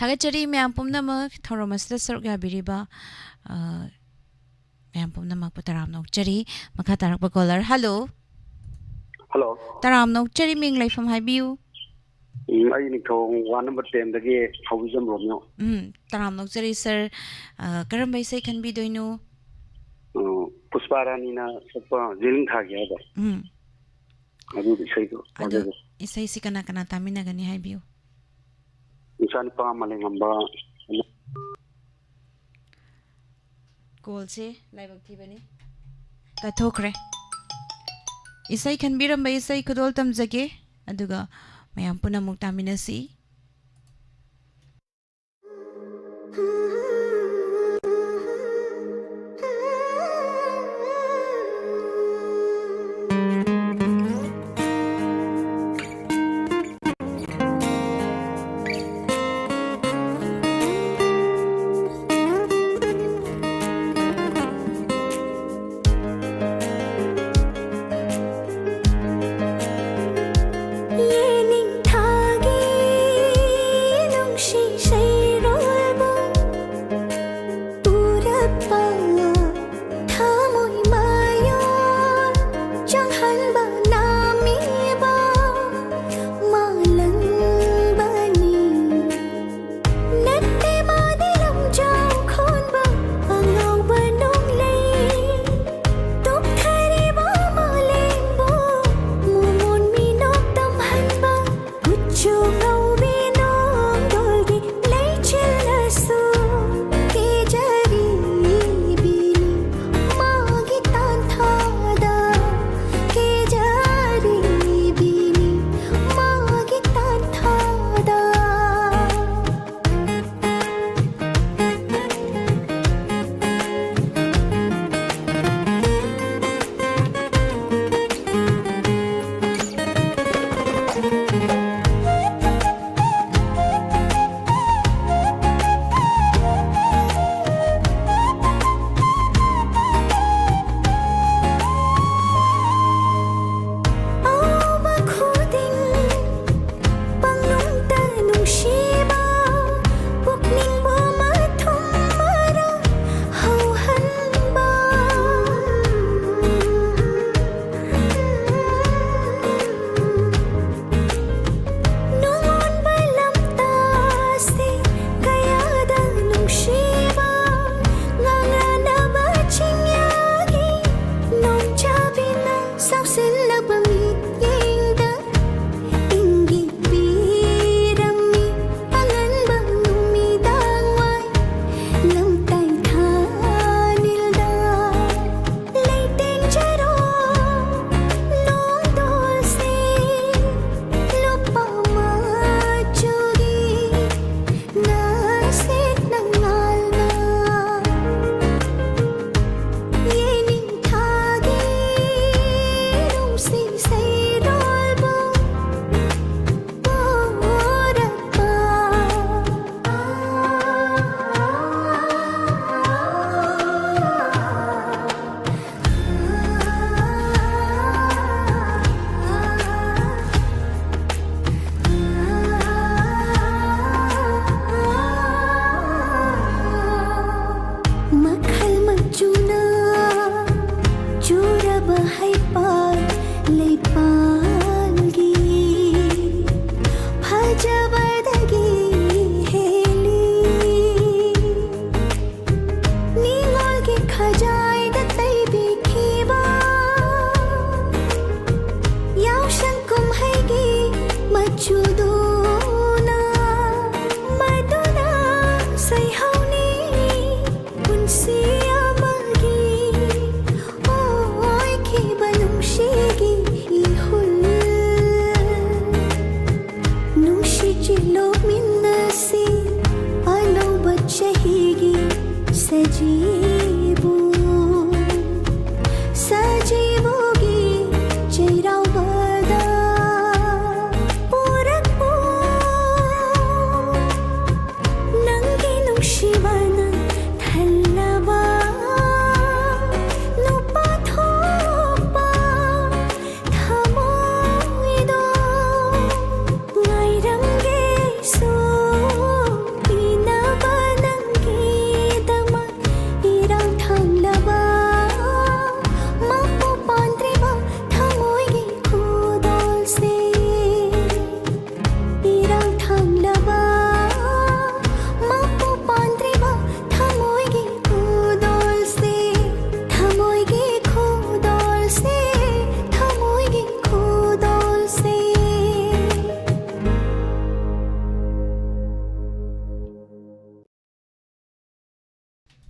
थागतचरी मैम पुमनमक थौरमसदा सरुक याबिरिबा मैम पुमनमक पतराम नौचरी मखा तारक कॉलर हेलो हेलो तराम नौचरी मिंग लाइफम हाइबियू आई निथों 1 नंबर 10 दगे हौजम रोमियो तराम नौचरी सर करम बैसे खनबी दोइनो पुष्पारानी ना सपा जेलिंग था गया ꯑꯗꯨ ꯏꯁꯩꯗꯣ ꯑꯗꯣ ꯏꯁꯩꯁꯤ ꯀꯅꯥ ꯀꯅꯥ ꯇꯥꯃꯤꯟꯅꯒꯅꯤ ꯍꯥꯏꯕꯤꯌꯨ. ꯏꯆꯥꯅꯨꯄꯥ ꯑꯃ ꯂꯩꯉꯝꯕ ꯀꯣꯜꯁꯦ ꯂꯥꯏꯕꯛ ꯊꯤꯕꯅꯤ ꯇꯠꯊꯣꯛꯈ꯭ꯔꯦ. ꯏꯁꯩ ꯈꯟꯕꯤꯔꯝꯕ ꯏꯁꯩ ꯈꯨꯗꯣꯜ ꯇꯝꯖꯒꯦ ꯑꯗꯨꯒ ꯃꯌꯥꯝ ꯄꯨꯟꯅꯃꯨꯛ ꯇꯥꯃꯤꯟꯅꯁꯤ. ये निंठागे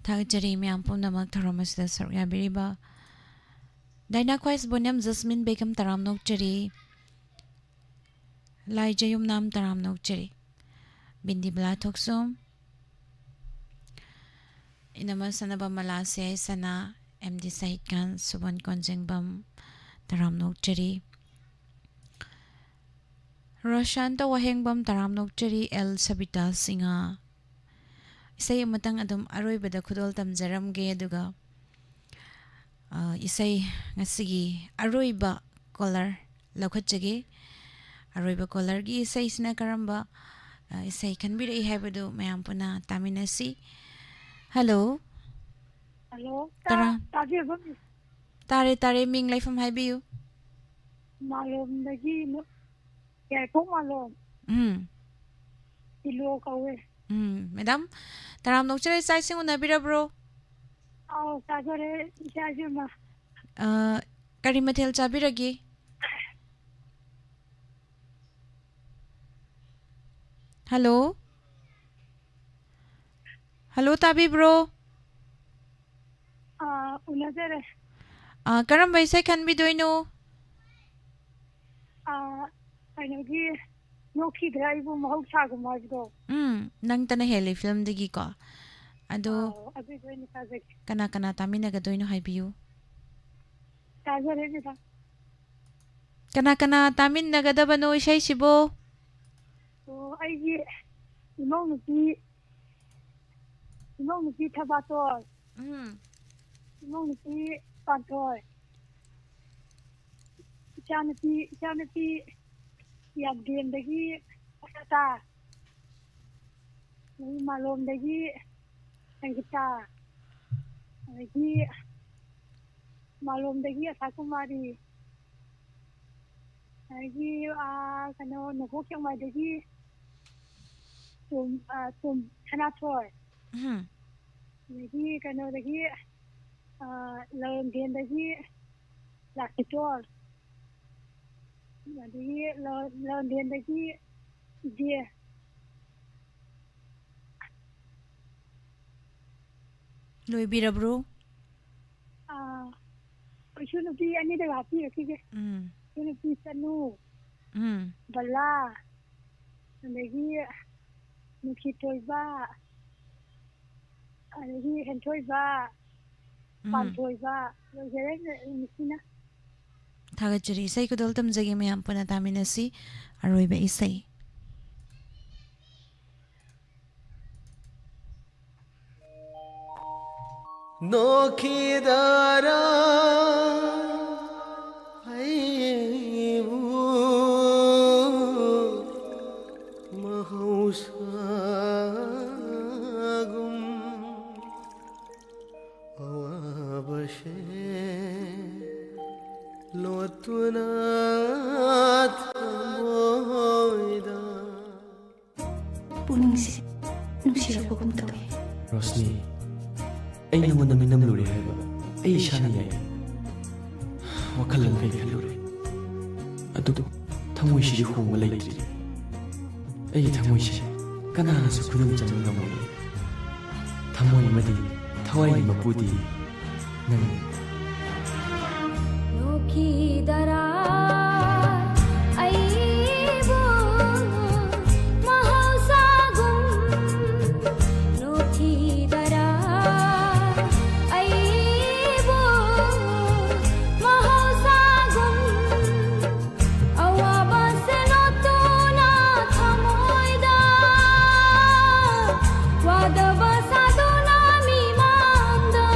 थागजरी म्याम पुनमक थरमसदा सरया बिरिबा दाइना क्वाइस बोनम जस्मिन बेगम तराम नोकचरी लाइजयुम नाम तराम नोकचरी बिंदी बला थोक्सुम इनमा सनबा मलासे सना एमडी सहित खान सुबन कोंजेंगबम तराम नोकचरी रोशन तो वहेंगबम तराम नोकचरी एल सबिता सिंगा isay matang adum aroy bada khudol tamjaram ge aduga isay ngasigi aroy ba color lakhachage aroy ba color gi isay sina karamba isay khanbir ei haibadu mayam puna taminasi hello tara tare ming laifam haibiu malom dagi ya ko malom ilo kawe madam taram nokchere sai sing unabira bro sajare jajuma kari mathel chabiragi hello tabi bro unajare karam bai sai khan bi doino ainogi Noki drive mahau sagu majdo. Nang tana heli film digi ko. Ado kana tamina ga doino haibiu. Tajare nita. Kana tamin na gada bano isay sibo. Ay imong nuti tabator. Imong nuti pantor. Chanati yang game dagi kata ni malom dagi kita lagi malom dagi asakumari lagi kano nukok yang mai dagi tum hanator lagi kano dagi lawan game dagi lakitor jadi lawan dia lagi dia Lui bira bro Shunu pi ani de gati ke shunu pi sanu bala lagi nuki toiba lagi hentoiba pantoiba lagi nisina थागचरी isay ko doltam jagi mayam puna taminasi aroy ba isay Nokhidara aibu mahausagum awabashe Lotunat moida Puningsi nusirapagum tawi Rosni ay nangonda minamluri haiba ay ishana yay wakalang kay kaluri adu thamoy shi hongwa laitri ay thamoy shi kanana su kunam chang ngamoni thamoy madi thawai mapudi nang Nokhidara aibu mahausagum Nokhidara aibu mahausagum awabase notuna thamoida wadaba saduna mimanda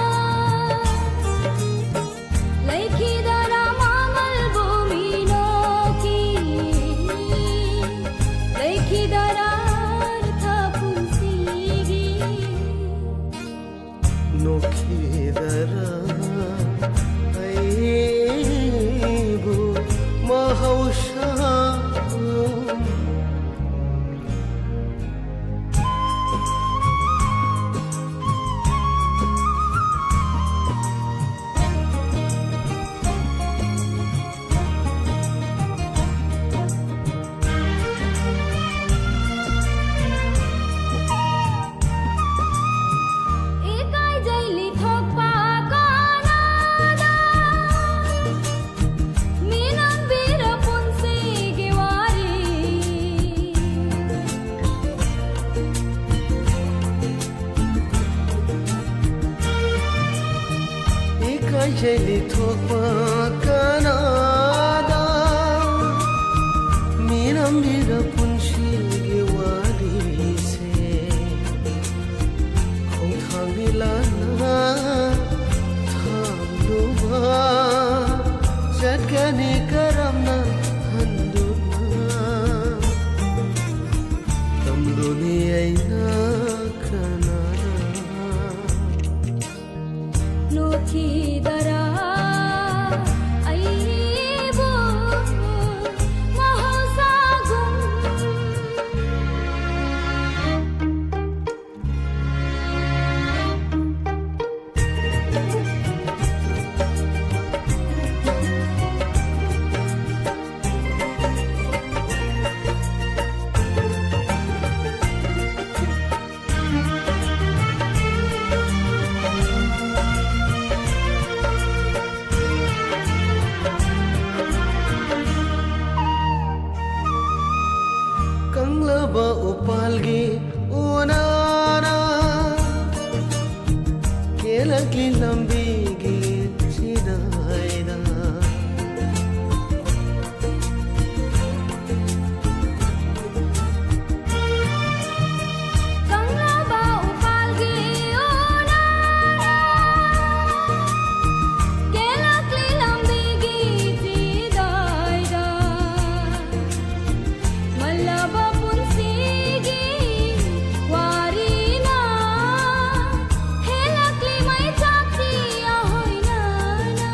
जैली थोपा कनादा मीरा मीरा पुंशी गे वारी से खोथांगी लाना थामलुबा जटकनी करमना हंदुना तमलुनी ऐना Nukidara aibo mahasagum Kanglaba upalgi unana kelakli lambigi sidaina Kanglaba upalgi unana kelakli lambigi sidaida Malaba punsigi warina helakli mai chakti ahoina na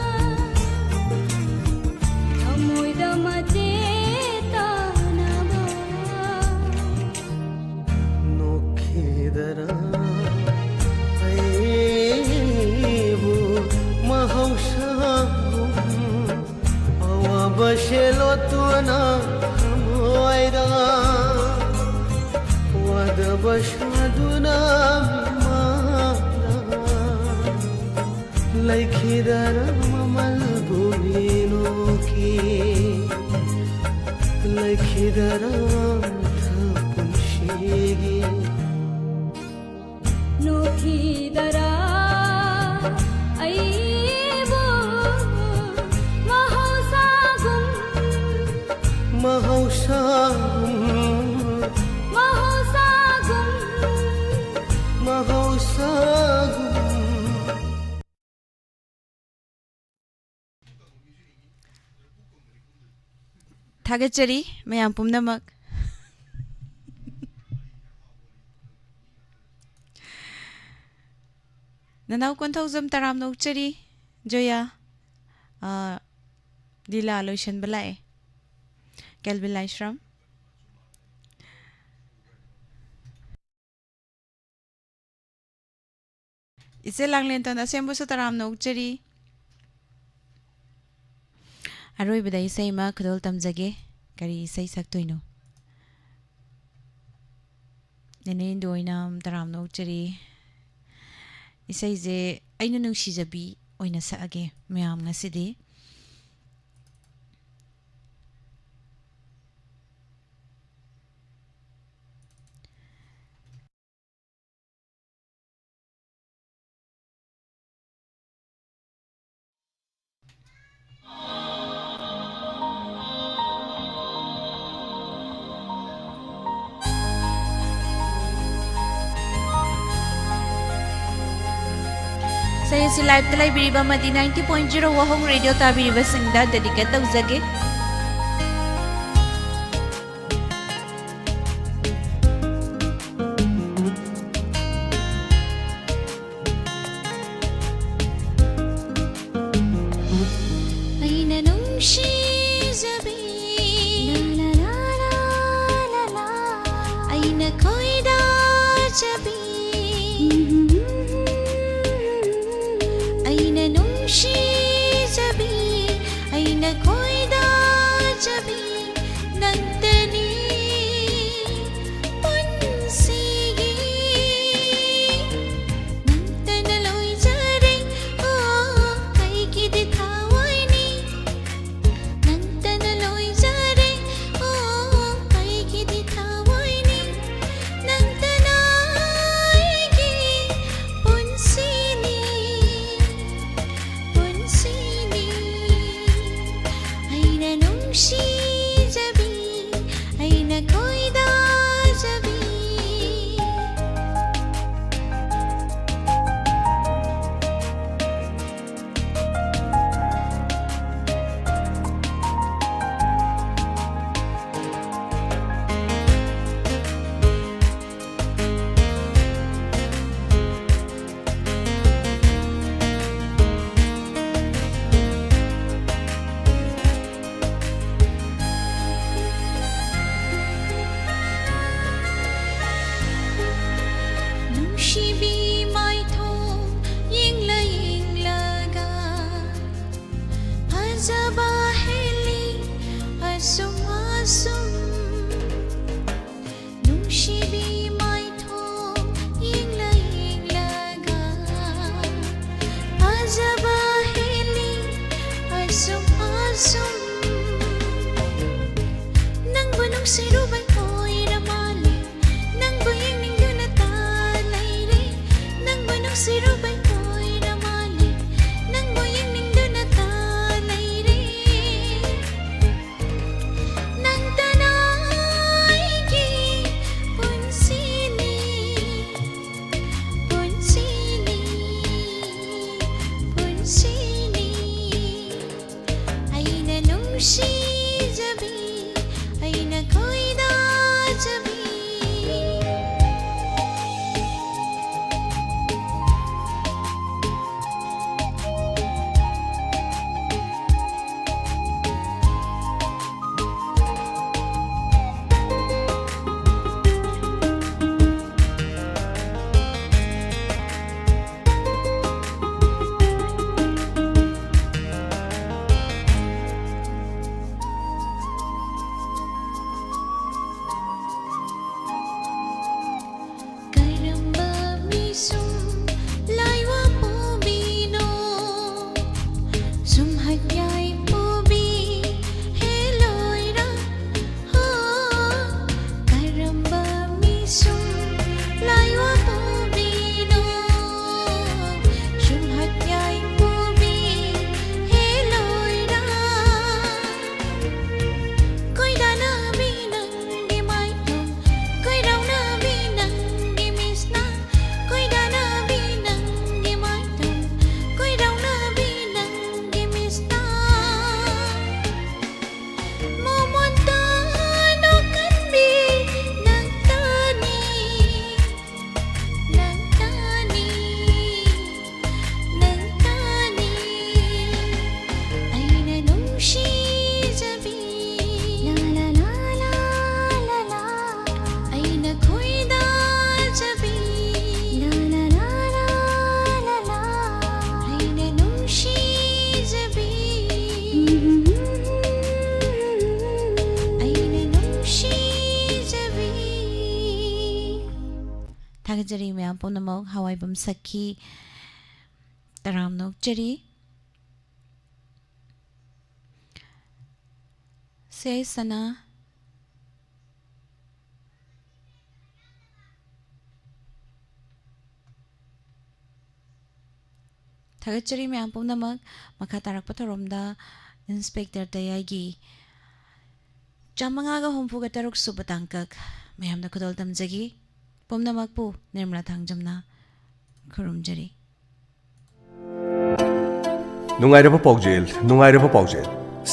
amoida macheta naba nokhidara aibu mahausha awabashelo tuna moida wadabashaduna mimana laikhidara mamal bumino ki laikhidara thapunshigi Nukidara aibo mahasagum mahausha mahasagum mahausagu थागतचरी मयाम पुमनमक ननाव कोंथौजम तराम नौचरी जोया लीला लोशन बलाए Kelvin Laishram इसे लागलेन तन असेंबुसु तराम नौचरी अरोइबदा इसैमा खदोल तमजगे करी इसै सक्तोइनो नेने दोइनाम तराम नौचरी इसैजे अइना नुंसिजबी ओइना सअगे मयाम ngasiди Saya live talay biriba madi 90.0 wahong radio tabiriba singda dedicated tawzage Aina nungshi zabi la la la la la aina koida jabi Aina nungshi zabi aina koida ꯅꯨꯡꯁꯤꯖꯕꯤ ꯑꯩꯅ ꯈꯣꯏꯗꯥꯖꯕꯤ ꯅꯨꯡꯁꯤꯕꯤ ꯃꯥꯏꯊꯣꯡ ꯌꯦꯡꯂ ꯌꯦꯡꯂꯒ ꯐꯖꯕ ꯍꯦꯜꯂꯤ ꯑꯁꯨꯝ ꯑꯁꯨꯝ ꯅꯨꯡꯁꯤꯕꯤ ꯃꯥꯏꯊꯣꯡ ꯌꯦꯡꯂ ꯌꯦꯡꯂꯒ ꯐꯖꯕ ꯍꯦꯜꯂꯤ ꯑꯁꯨꯝ ꯑꯁꯨꯝ ꯅꯪꯕꯨ ꯅꯨꯡꯁꯤꯔꯨꯕꯩ ꯑꯣꯏꯔ ꯃꯥꯜꯂꯦ ꯅꯪꯕꯨ ꯌꯦꯡꯅꯤꯡꯗꯨꯅ ꯇꯥ ꯂꯩꯔꯦ ꯅꯪꯕꯨ ꯅꯨꯡꯁꯤꯔꯨꯕꯩ ꯑꯣꯏꯔ ꯃꯥꯜꯂꯦ ꯅꯪꯕꯨ ꯌꯦꯡꯅꯤꯡꯗꯨꯅ ꯇꯥ ꯂꯩꯔꯦ ꯅꯪꯇꯅ ꯑꯩꯒꯤ ꯄꯨꯟꯁꯤꯅꯤ ꯄꯨꯟꯁꯤꯅꯤ ꯄꯨꯟꯁꯤꯅꯤ ꯑꯩꯅ ꯅꯨꯡꯁꯤꯖꯕꯤ ꯑꯩꯅ ꯈꯣꯏꯗꯥꯖꯕꯤ ꯀꯔꯝꯕ ꯃꯤꯁꯨꯝ ꯂꯥꯏꯋꯥ ꯄꯨꯕꯤꯅꯣ ꯁꯨꯝꯍꯠꯌꯥꯏ ꯄꯨꯕꯤ ꯍꯦꯂꯣꯏꯔ ꯀꯔꯝꯕ ꯃꯤꯁꯨꯝ ꯂꯥꯏꯋꯥ ꯄꯨꯕꯤꯅꯣ ꯁꯨꯝꯍꯠꯌꯥꯏ ꯄꯨꯕꯤ ꯍꯦꯂꯣꯏꯔ ꯀꯣꯏꯗꯥꯅꯕꯤ ꯅꯪꯒꯤ ꯃꯥꯏꯊꯣꯡ ꯀꯣꯏꯔꯥꯎꯅꯕꯤ ꯅꯪꯒꯤ ꯃꯤꯁꯅ ꯀꯣꯏꯗꯥꯅꯕꯤ ꯅꯪꯒꯤ ꯃꯥꯏꯊꯣꯡ ꯀꯣꯏꯔꯥꯎꯅꯕꯤ ꯅꯪꯒꯤ ꯃꯤꯁꯅ ꯃꯣꯃꯣꯟꯇ ꯅꯣꯛꯀꯟꯕꯤ ꯅꯪꯇꯅꯤ ꯅꯪꯇꯅꯤ ꯅꯪꯇꯅꯤ ꯑꯩꯅ ꯅꯨꯡꯁꯤꯖꯕꯤ ꯂꯥ ꯂꯥ ꯂꯥ ꯂꯥ ꯂꯥ ꯑꯩꯅ ꯈꯣꯏꯗꯥꯖꯕꯤ ꯂꯥ ꯂꯥ ꯂꯥ ꯂꯥ ꯂꯥ ꯑꯩꯅ ꯅꯨꯡꯁꯤꯖꯕꯤ ꯑꯩꯅ ꯅꯨꯡꯁꯤꯖꯕꯤ ꯊꯥꯒꯠꯆꯔꯤ ꯃꯌꯥꯝ ꯄꯨꯝꯅꯃꯛ ꯍꯋꯥꯏꯕꯝ ꯁꯛꯈꯤ ꯇꯔꯥꯝ ꯅꯣꯛꯆꯔꯤ ꯁꯦꯁꯅ ꯊꯥꯒꯠꯆꯔꯤ ꯃꯌꯥꯝ ꯄꯨꯝꯅꯃꯛ ꯃꯈꯥ ꯇꯥꯔꯛꯄ ꯊꯧꯔꯝꯗ ꯏꯟꯁꯄꯦꯛꯇꯔ ꯇꯌꯥꯏꯒꯤ 563 ꯁꯨꯕ ꯇꯥꯡꯀꯛ ꯃꯌꯥꯝꯗ ꯈꯨꯗꯣꯜ ꯇꯝꯖꯒꯤ ꯄꯨꯝꯅꯃꯛꯄꯨ ꯅꯤꯔꯃꯂꯥ ꯊꯥꯡꯖꯝꯅ ꯈꯨꯔꯨꯝꯖꯔꯤ ꯅꯨꯡꯉꯥꯏꯔꯕ ꯄꯥꯎꯖꯦꯜ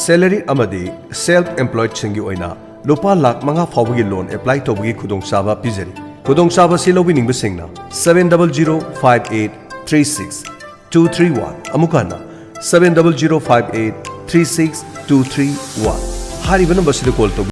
ꯁꯦꯂꯔꯤ ꯑꯃꯗꯤ ꯁꯦꯜꯐ ꯑꯦꯝꯄ꯭ꯂꯣꯏꯗꯁꯤꯡꯒꯤ ꯑꯣꯏꯅ ꯂꯨꯄꯥ ꯂꯥꯈ 5 ꯐꯥꯎꯕꯒꯤ ꯂꯣꯟ ꯑꯦꯄ꯭ꯂꯥꯏ ꯇꯧꯕꯒꯤ ꯈꯨꯗꯣꯡꯆꯥꯕ ꯄꯤꯖꯔꯤ ꯈꯨꯗꯣꯡꯆꯥꯕ ꯑꯁꯤ ꯂꯧꯕꯤꯅꯤꯡꯕꯁꯤꯡꯅ 7005836 ꯑꯃꯨꯛ ꯍꯟꯅ 7005836 ꯍꯥꯏꯔꯤꯕ ꯅꯝꯕꯔꯁꯤꯗ ꯀꯣꯜ ꯇꯧꯕꯤꯌꯨ